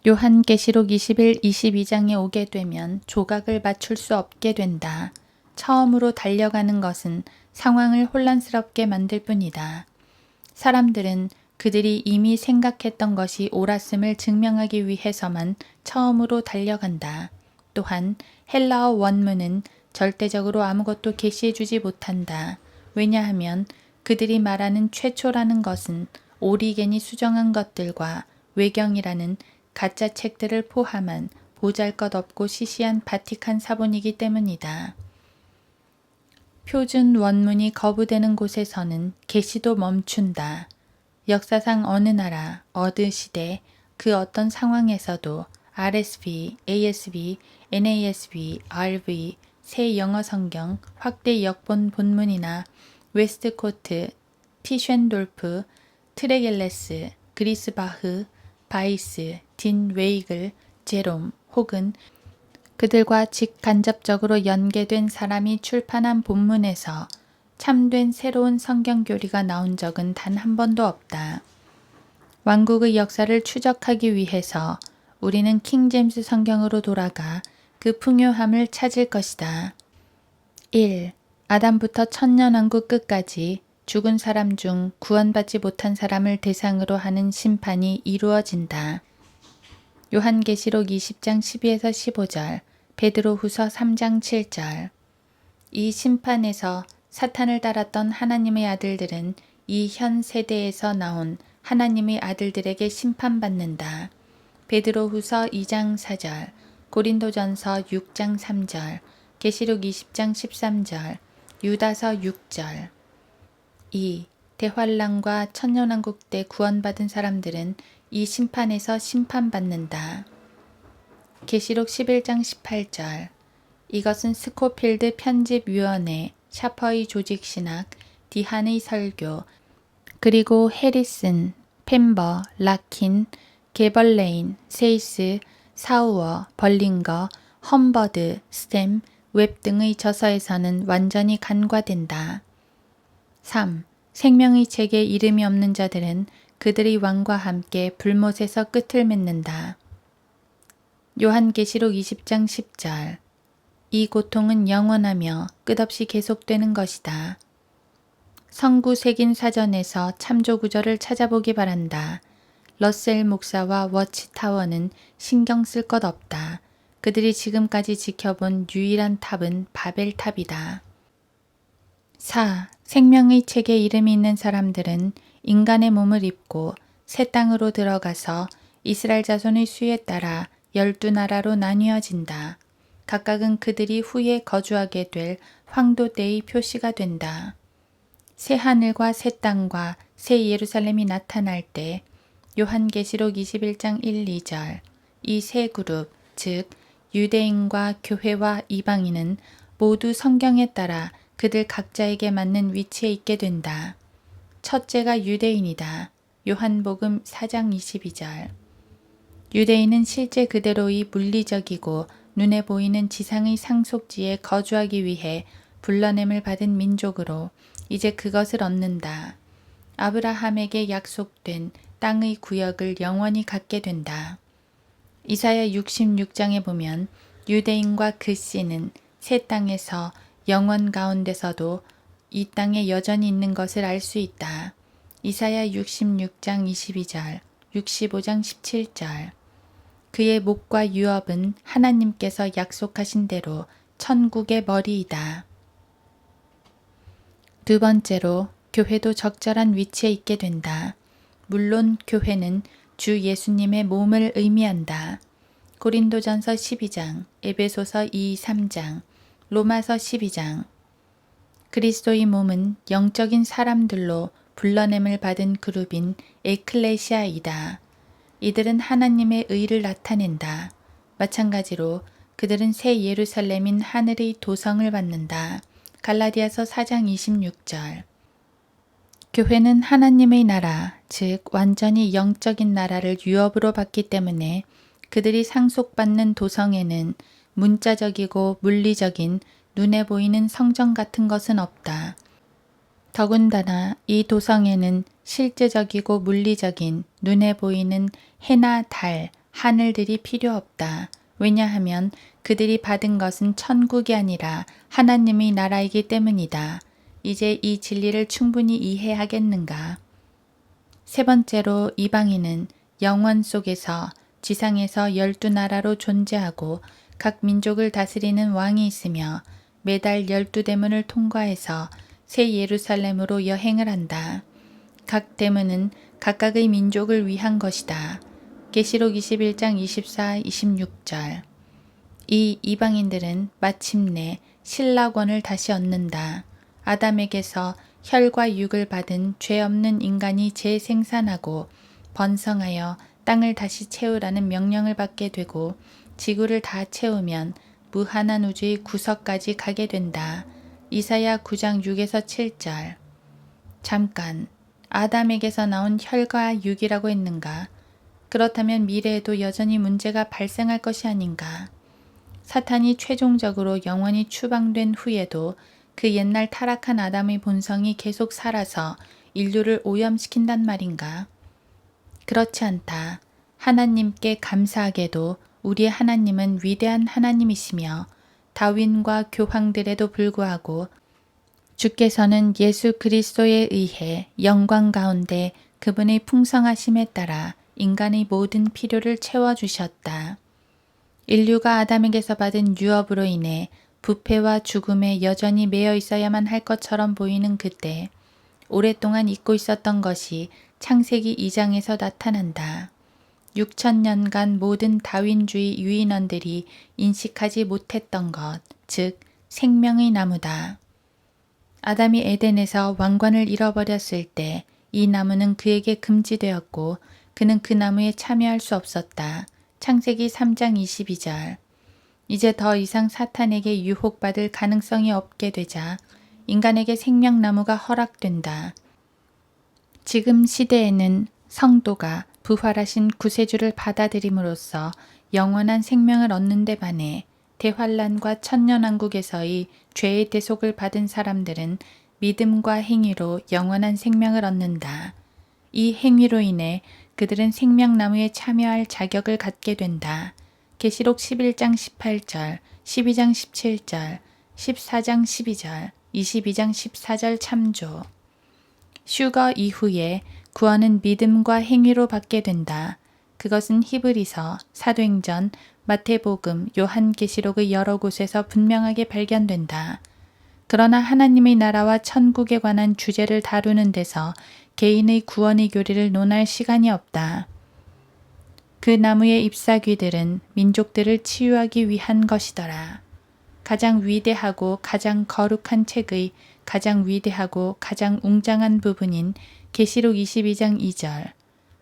요한계시록 21, 22장에 오게 되면 조각을 맞출 수 없게 된다. 처음으로 달려가는 것은 상황을 혼란스럽게 만들 뿐이다. 사람들은 그들이 이미 생각했던 것이 옳았음을 증명하기 위해서만 처음으로 달려간다. 또한 헬라어 원문은 절대적으로 아무것도 계시해주지 못한다. 왜냐하면 그들이 말하는 최초라는 것은 오리겐이 수정한 것들과 외경이라는 가짜 책들을 포함한 보잘것없고 시시한 바티칸 사본이기 때문이다. 표준 원문이 거부되는 곳에서는 계시도 멈춘다. 역사상 어느 나라, 어느 시대, 그 어떤 상황에서도 RSV, ASV, NASV, RV, 새 영어 성경, 확대 역본 본문이나 웨스트코트, 티쉔돌프, 트레겔레스, 그리스바흐, 바이스, 딘 웨이글, 제롬 혹은 그들과 직간접적으로 연계된 사람이 출판한 본문에서 참된 새로운 성경 교리가 나온 적은 단 한 번도 없다. 왕국의 역사를 추적하기 위해서 우리는 킹제임스 성경으로 돌아가 그 풍요함을 찾을 것이다. 1. 아담부터 천년왕국 끝까지 죽은 사람 중 구원받지 못한 사람을 대상으로 하는 심판이 이루어진다. 요한계시록 20장 12에서 15절, 베드로후서 3장 7절. 이 심판에서 사탄을 따랐던 하나님의 아들들은 이 현 세대에서 나온 하나님의 아들들에게 심판받는다. 베드로후서 2장 4절, 고린도전서 6장 3절, 계시록 20장 13절, 유다서 6절. 2. 대환란과 천년왕국 때 구원받은 사람들은 이 심판에서 심판받는다. 계시록 11장 18절. 이것은 스코필드 편집위원회, 샤퍼의 조직신학, 디한의 설교, 그리고 해리슨, 펜버, 라킨, 게벌레인, 세이스, 사우어, 벌링거, 험버드, 스템, 웹 등의 저서에서는 완전히 간과된다. 3. 생명의 책에 이름이 없는 자들은 그들의 왕과 함께 불못에서 끝을 맺는다. 요한계시록 20장 10절. 이 고통은 영원하며 끝없이 계속되는 것이다. 성구 색인 사전에서 참조 구절을 찾아보기 바란다. 러셀 목사와 워치타워는 신경 쓸 것 없다. 그들이 지금까지 지켜본 유일한 탑은 바벨탑이다. 4. 생명의 책에 이름이 있는 사람들은 인간의 몸을 입고 새 땅으로 들어가서 이스라엘 자손의 수에 따라 12나라로 나뉘어진다. 각각은 그들이 후에 거주하게 될 황도 때의 표시가 된다. 새 하늘과 새 땅과 새 예루살렘이 나타날 때 요한계시록 21장 1, 2절 이 세 그룹, 즉 유대인과 교회와 이방인은 모두 성경에 따라 그들 각자에게 맞는 위치에 있게 된다. 첫째가 유대인이다. 요한복음 4장 22절. 유대인은 실제 그대로의 물리적이고 눈에 보이는 지상의 상속지에 거주하기 위해 불러냄을 받은 민족으로 이제 그것을 얻는다. 아브라함에게 약속된 땅의 구역을 영원히 갖게 된다. 이사야 66장에 보면 유대인과 그 씨는 새 땅에서 영원 가운데서도 이 땅에 여전히 있는 것을 알 수 있다. 이사야 66장 22절, 65장 17절. 그의 목과 유업은 하나님께서 약속하신 대로 천국의 머리이다. 두 번째로 교회도 적절한 위치에 있게 된다. 물론 교회는 주 예수님의 몸을 의미한다. 고린도전서 12장, 에베소서 2, 3장, 로마서 12장. 그리스도의 몸은 영적인 사람들로 불러냄을 받은 그룹인 에클레시아이다. 이들은 하나님의 의를 나타낸다. 마찬가지로 그들은 새 예루살렘인 하늘의 도성을 받는다. 갈라디아서 4장 26절. 교회는 하나님의 나라, 즉 완전히 영적인 나라를 유업으로 받기 때문에 그들이 상속받는 도성에는 문자적이고 물리적인 눈에 보이는 성전 같은 것은 없다. 더군다나 이 도성에는 실제적이고 물리적인 눈에 보이는 해나 달, 하늘들이 필요 없다. 왜냐하면 그들이 받은 것은 천국이 아니라 하나님의 나라이기 때문이다. 이제 이 진리를 충분히 이해하겠는가? 세 번째로 이방인은 영원 속에서 지상에서 12나라로 존재하고 각 민족을 다스리는 왕이 있으며 매달 12대문을 통과해서 새 예루살렘으로 여행을 한다. 각 대문은 각각의 민족을 위한 것이다. 계시록 21장 24, 26절. 이 이방인들은 마침내 신라권을 다시 얻는다. 아담에게서 혈과 육을 받은 죄 없는 인간이 재생산하고 번성하여 땅을 다시 채우라는 명령을 받게 되고 지구를 다 채우면 무한한 우주의 구석까지 가게 된다. 이사야 9장 6에서 7절. 잠깐, 아담에게서 나온 혈과 육이라고 했는가? 그렇다면 미래에도 여전히 문제가 발생할 것이 아닌가? 사탄이 최종적으로 영원히 추방된 후에도 그 옛날 타락한 아담의 본성이 계속 살아서 인류를 오염시킨단 말인가? 그렇지 않다. 하나님께 감사하게도 우리의 하나님은 위대한 하나님이시며 다윈과 교황들에도 불구하고 주께서는 예수 그리스도에 의해 영광 가운데 그분의 풍성하심에 따라 인간의 모든 필요를 채워주셨다. 인류가 아담에게서 받은 유업으로 인해 부패와 죽음에 여전히 매여 있어야만 할 것처럼 보이는 그때 오랫동안 잊고 있었던 것이 창세기 2장에서 나타난다. 6,000년간 모든 다윈주의 유인원들이 인식하지 못했던 것, 즉 생명의 나무다. 아담이 에덴에서 왕관을 잃어버렸을 때 이 나무는 그에게 금지되었고 그는 그 나무에 참여할 수 없었다. 창세기 3장 22절. 이제 더 이상 사탄에게 유혹받을 가능성이 없게 되자 인간에게 생명나무가 허락된다. 지금 시대에는 성도가 부활하신 구세주를 받아들임으로써 영원한 생명을 얻는 데 반해 대환란과 천년왕국에서의 죄의 대속을 받은 사람들은 믿음과 행위로 영원한 생명을 얻는다. 이 행위로 인해 그들은 생명나무에 참여할 자격을 갖게 된다. 계시록 11장 18절, 12장 17절, 14장 12절, 22장 14절 참조. 슈거 이후에 구원은 믿음과 행위로 받게 된다. 그것은 히브리서, 사도행전, 마태복음, 요한계시록의 여러 곳에서 분명하게 발견된다. 그러나 하나님의 나라와 천국에 관한 주제를 다루는 데서 개인의 구원의 교리를 논할 시간이 없다. 그 나무의 잎사귀들은 민족들을 치유하기 위한 것이더라. 가장 위대하고 가장 거룩한 책의 가장 위대하고 가장 웅장한 부분인 계시록 22장 2절.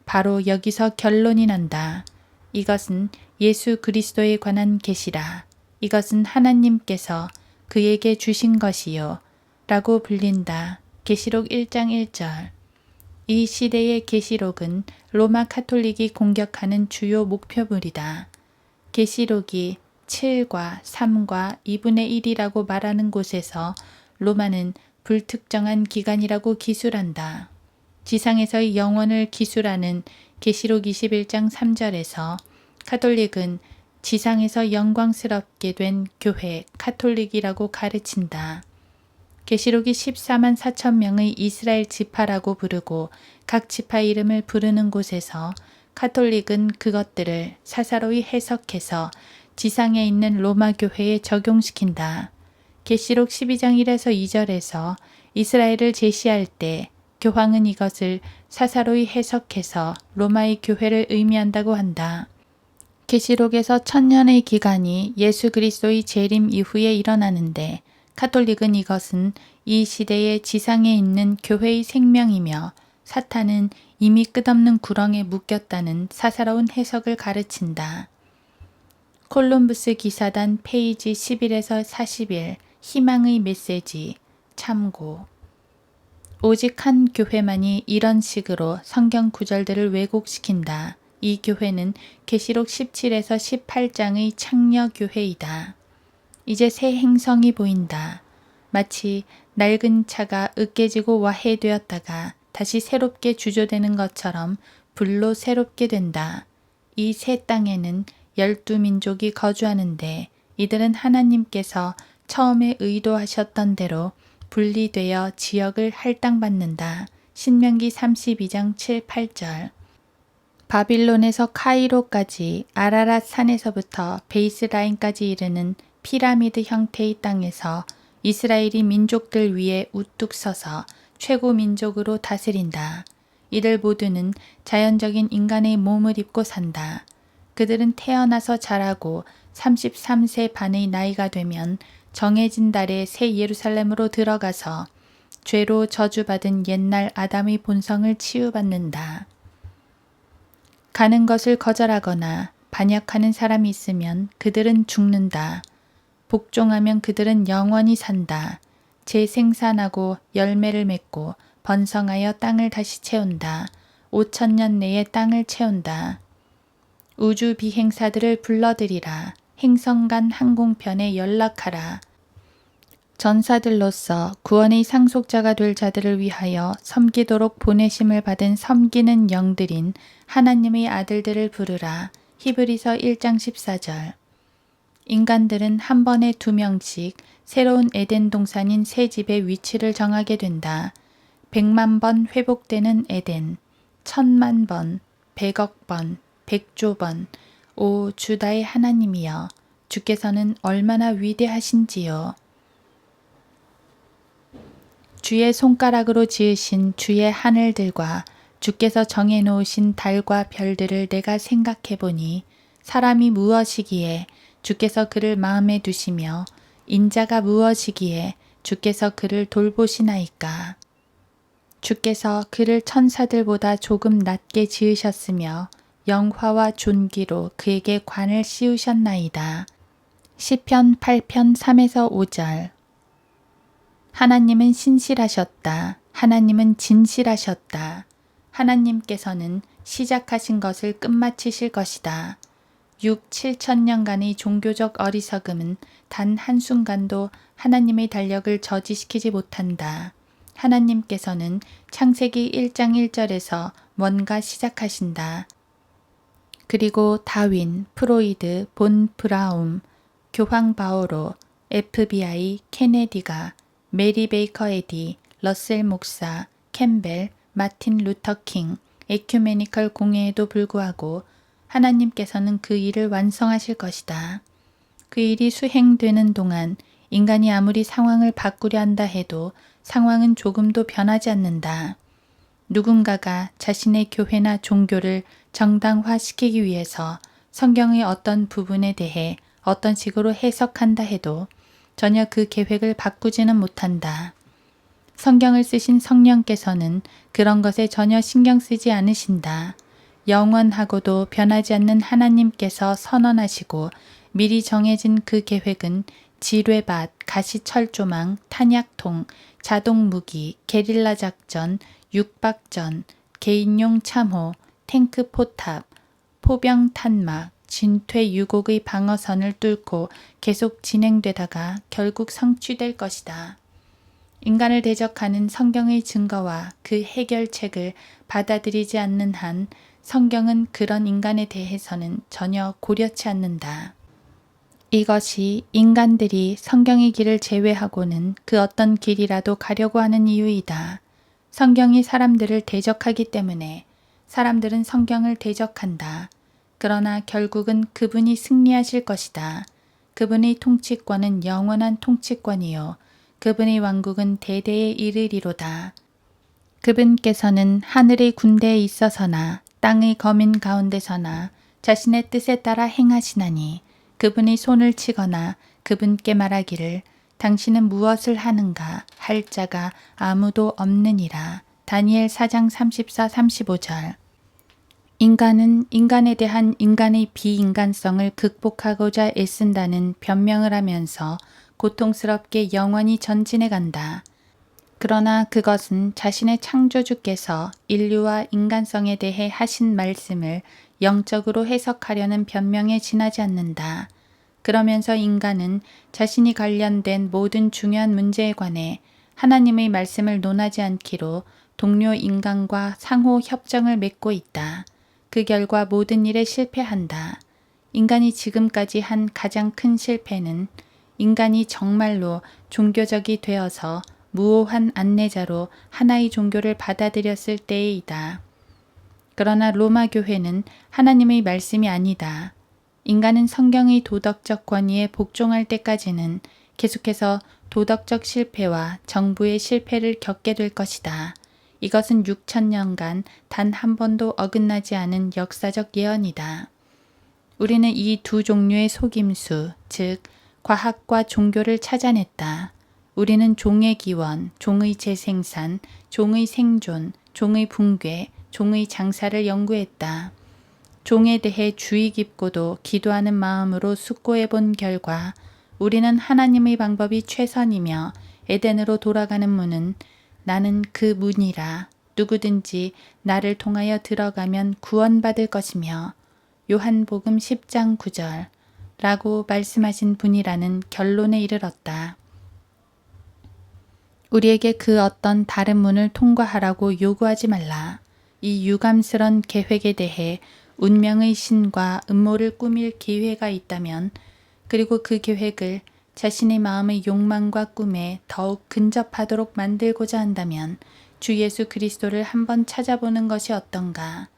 바로 여기서 결론이 난다. 이것은 예수 그리스도에 관한 계시라. 이것은 하나님께서 그에게 주신 것이요. 라고 불린다. 계시록 1장 1절. 이 시대의 계시록은 로마 카톨릭이 공격하는 주요 목표물이다. 계시록이 7과 3과 2분의 1이라고 말하는 곳에서 로마는 불특정한 기간이라고 기술한다. 지상에서의 영원을 기술하는 계시록 21장 3절에서 카톨릭은 지상에서 영광스럽게 된 교회 카톨릭이라고 가르친다. 계시록이 14만 4천 명의 이스라엘 지파라고 부르고 각 지파 이름을 부르는 곳에서 카톨릭은 그것들을 사사로이 해석해서 지상에 있는 로마 교회에 적용시킨다. 계시록 12장 1에서 2절에서 이스라엘을 제시할 때 교황은 이것을 사사로이 해석해서 로마의 교회를 의미한다고 한다. 계시록에서 1000년의 기간이 예수 그리스도의 재림 이후에 일어나는데 카톨릭은 이것은 이 시대의 지상에 있는 교회의 생명이며 사탄은 이미 끝없는 구렁에 묶였다는 사사로운 해석을 가르친다. 콜럼부스 기사단 페이지 11에서 41 희망의 메시지 참고. 오직 한 교회만이 이런 식으로 성경 구절들을 왜곡시킨다. 이 교회는 계시록 17에서 18장의 창녀교회이다. 이제 새 행성이 보인다. 마치 낡은 차가 으깨지고 와해되었다가 다시 새롭게 주조되는 것처럼 불로 새롭게 된다. 이 새 땅에는 12민족이 거주하는데 이들은 하나님께서 처음에 의도하셨던 대로 분리되어 지역을 할당받는다. 신명기 32장 7, 8절. 바빌론에서 카이로까지 아라랏 산에서부터 베이스라인까지 이르는 피라미드 형태의 땅에서 이스라엘이 민족들 위에 우뚝 서서 최고 민족으로 다스린다. 이들 모두는 자연적인 인간의 몸을 입고 산다. 그들은 태어나서 자라고 33세 반의 나이가 되면 정해진 달에 새 예루살렘으로 들어가서 죄로 저주받은 옛날 아담의 본성을 치유받는다. 가는 것을 거절하거나 반역하는 사람이 있으면 그들은 죽는다. 복종하면 그들은 영원히 산다. 재생산하고 열매를 맺고 번성하여 땅을 다시 채운다. 5000년 내에 땅을 채운다. 우주 비행사들을 불러들이라. 행성간 항공편에 연락하라. 전사들로서 구원의 상속자가 될 자들을 위하여 섬기도록 보내심을 받은 섬기는 영들인 하나님의 아들들을 부르라. 히브리서 1장 14절. 인간들은 한 번에 2명씩 새로운 에덴 동산인 새 집의 위치를 정하게 된다. 100만 번 회복되는 에덴, 1000만 번, 100억 번, 100조 번, 오 주다의 하나님이여, 주께서는 얼마나 위대하신지요. 주의 손가락으로 지으신 주의 하늘들과 주께서 정해놓으신 달과 별들을 내가 생각해보니 사람이 무엇이기에 주께서 그를 마음에 두시며 인자가 무엇이기에 주께서 그를 돌보시나이까. 주께서 그를 천사들보다 조금 낮게 지으셨으며 영화와 존귀로 그에게 관을 씌우셨나이다. 시편 8편 3에서 5절. 하나님은 신실하셨다. 하나님은 진실하셨다. 하나님께서는 시작하신 것을 끝마치실 것이다. 6, 7천년간의 종교적 어리석음은 단 한순간도 하나님의 달력을 저지시키지 못한다. 하나님께서는 창세기 1장 1절에서 뭔가 시작하신다. 그리고 다윈, 프로이드, 본 브라움, 교황 바오로, FBI, 케네디가, 메리 베이커 에디, 러셀 목사, 캠벨, 마틴 루터 킹, 에큐메니컬 공회에도 불구하고 하나님께서는 그 일을 완성하실 것이다. 그 일이 수행되는 동안 인간이 아무리 상황을 바꾸려 한다 해도 상황은 조금도 변하지 않는다. 누군가가 자신의 교회나 종교를 정당화시키기 위해서 성경의 어떤 부분에 대해 어떤 식으로 해석한다 해도 전혀 그 계획을 바꾸지는 못한다. 성경을 쓰신 성령께서는 그런 것에 전혀 신경 쓰지 않으신다. 영원하고도 변하지 않는 하나님께서 선언하시고 미리 정해진 그 계획은 지뢰밭, 가시철조망, 탄약통, 자동무기, 게릴라 작전, 육박전, 개인용 참호, 탱크 포탑, 포병 탄막, 진퇴 유곡의 방어선을 뚫고 계속 진행되다가 결국 성취될 것이다. 인간을 대적하는 성경의 증거와 그 해결책을 받아들이지 않는 한 성경은 그런 인간에 대해서는 전혀 고려치 않는다. 이것이 인간들이 성경의 길을 제외하고는 그 어떤 길이라도 가려고 하는 이유이다. 성경이 사람들을 대적하기 때문에 사람들은 성경을 대적한다. 그러나 결국은 그분이 승리하실 것이다. 그분의 통치권은 영원한 통치권이요. 그분의 왕국은 대대에 이르리로다. 그분께서는 하늘의 군대에 있어서나 땅의 거민 가운데서나 자신의 뜻에 따라 행하시나니 그분이 손을 치거나 그분께 말하기를 당신은 무엇을 하는가 할 자가 아무도 없느니라. 다니엘 4장 34, 35절. 인간은 인간에 대한 인간의 비인간성을 극복하고자 애쓴다는 변명을 하면서 고통스럽게 영원히 전진해 간다. 그러나 그것은 자신의 창조주께서 인류와 인간성에 대해 하신 말씀을 영적으로 해석하려는 변명에 지나지 않는다. 그러면서 인간은 자신이 관련된 모든 중요한 문제에 관해 하나님의 말씀을 논하지 않기로 동료 인간과 상호 협정을 맺고 있다. 그 결과 모든 일에 실패한다. 인간이 지금까지 한 가장 큰 실패는 인간이 정말로 종교적이 되어서 무오한 안내자로 하나의 종교를 받아들였을 때이다. 그러나 로마 교회는 하나님의 말씀이 아니다. 인간은 성경의 도덕적 권위에 복종할 때까지는 계속해서 도덕적 실패와 정부의 실패를 겪게 될 것이다. 이것은 6천년간 단 한 번도 어긋나지 않은 역사적 예언이다. 우리는 이 두 종류의 속임수, 즉 과학과 종교를 찾아냈다. 우리는 종의 기원, 종의 재생산, 종의 생존, 종의 붕괴, 종의 장사를 연구했다. 종에 대해 주의 깊고도 기도하는 마음으로 숙고해 본 결과 우리는 하나님의 방법이 최선이며 에덴으로 돌아가는 문은 나는 그 문이라 누구든지 나를 통하여 들어가면 구원받을 것이며 요한복음 10장 9절 라고 말씀하신 분이라는 결론에 이르렀다. 우리에게 그 어떤 다른 문을 통과하라고 요구하지 말라. 이 유감스런 계획에 대해 운명의 신과 음모를 꾸밀 기회가 있다면 그리고 그 계획을 자신의 마음의 욕망과 꿈에 더욱 근접하도록 만들고자 한다면 주 예수 그리스도를 한번 찾아보는 것이 어떤가.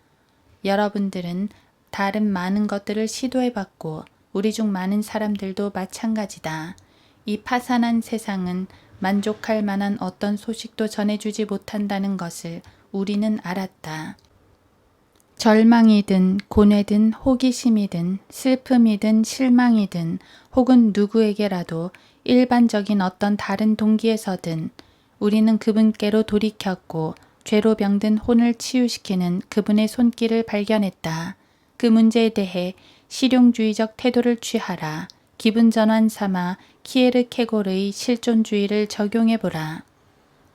여러분들은 다른 많은 것들을 시도해봤고 우리 중 많은 사람들도 마찬가지다. 이 파산한 세상은 만족할 만한 어떤 소식도 전해주지 못한다는 것을 우리는 알았다. 절망이든 고뇌든 호기심이든 슬픔이든 실망이든 혹은 누구에게라도 일반적인 어떤 다른 동기에서든 우리는 그분께로 돌이켰고 죄로 병든 혼을 치유시키는 그분의 손길을 발견했다. 그 문제에 대해 실용주의적 태도를 취하라. 기분 전환 삼아 키에르케고르의 실존주의를 적용해보라.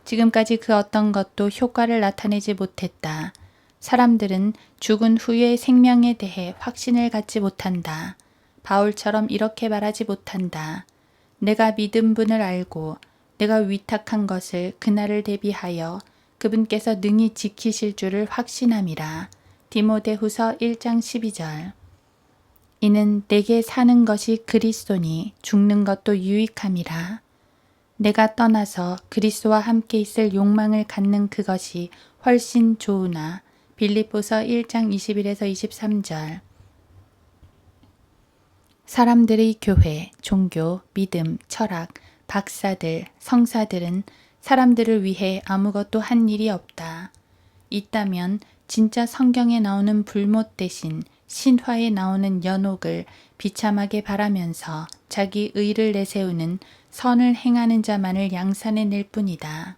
지금까지 그 어떤 것도 효과를 나타내지 못했다. 사람들은 죽은 후의 생명에 대해 확신을 갖지 못한다. 바울처럼 이렇게 말하지 못한다. 내가 믿은 분을 알고 내가 위탁한 것을 그날을 대비하여 그분께서 능히 지키실 줄을 확신함이라. 디모데후서 1장 12절. 이는 내게 사는 것이 그리스도니 죽는 것도 유익함이라. 내가 떠나서 그리스도와 함께 있을 욕망을 갖는 그것이 훨씬 좋으나. 빌립보서 1장 21에서 23절. 사람들의 교회, 종교, 믿음, 철학, 박사들, 성사들은 사람들을 위해 아무것도 한 일이 없다. 있다면 진짜 성경에 나오는 불못 대신 신화에 나오는 연옥을 비참하게 바라면서 자기 의를 내세우는 선을 행하는 자만을 양산해낼 뿐이다.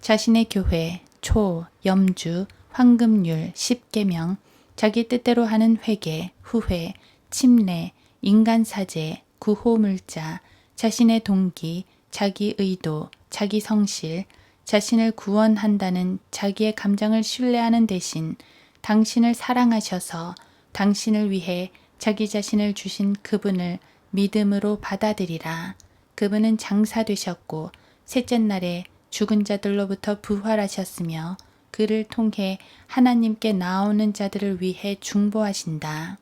자신의 교회, 초, 염주, 황금률, 십계명, 자기 뜻대로 하는 회개, 후회, 침례, 인간사제, 구호물자, 자신의 동기, 자기 의도, 자기 성실, 자신을 구원한다는 자기의 감정을 신뢰하는 대신 당신을 사랑하셔서 당신을 위해 자기 자신을 주신 그분을 믿음으로 받아들이라. 그분은 장사되셨고 셋째 날에 죽은 자들로부터 부활하셨으며 그를 통해 하나님께 나오는 자들을 위해 중보하신다.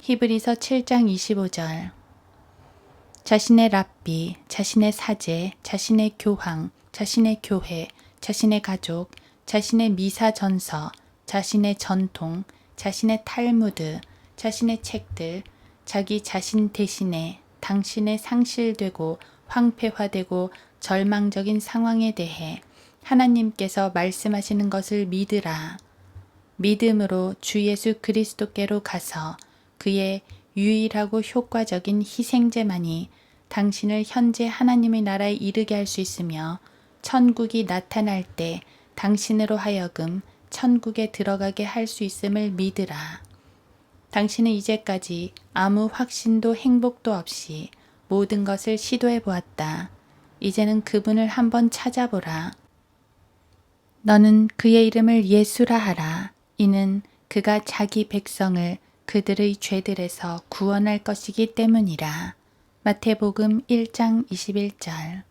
히브리서 7장 25절. 자신의 랍비, 자신의 사제, 자신의 교황, 자신의 교회, 자신의 가족, 자신의 미사 전서, 자신의 전통, 자신의 탈무드, 자신의 책들, 자기 자신 대신에 당신의 상실되고 황폐화되고 절망적인 상황에 대해 하나님께서 말씀하시는 것을 믿으라. 믿음으로 주 예수 그리스도께로 가서 그의 유일하고 효과적인 희생제만이 당신을 현재 하나님의 나라에 이르게 할 수 있으며 천국이 나타날 때 당신으로 하여금 천국에 들어가게 할 수 있음을 믿으라. 당신은 이제까지 아무 확신도 행복도 없이 모든 것을 시도해 보았다. 이제는 그분을 한번 찾아보라. 너는 그의 이름을 예수라 하라. 이는 그가 자기 백성을 그들의 죄들에서 구원할 것이기 때문이라. 마태복음 1장 21절.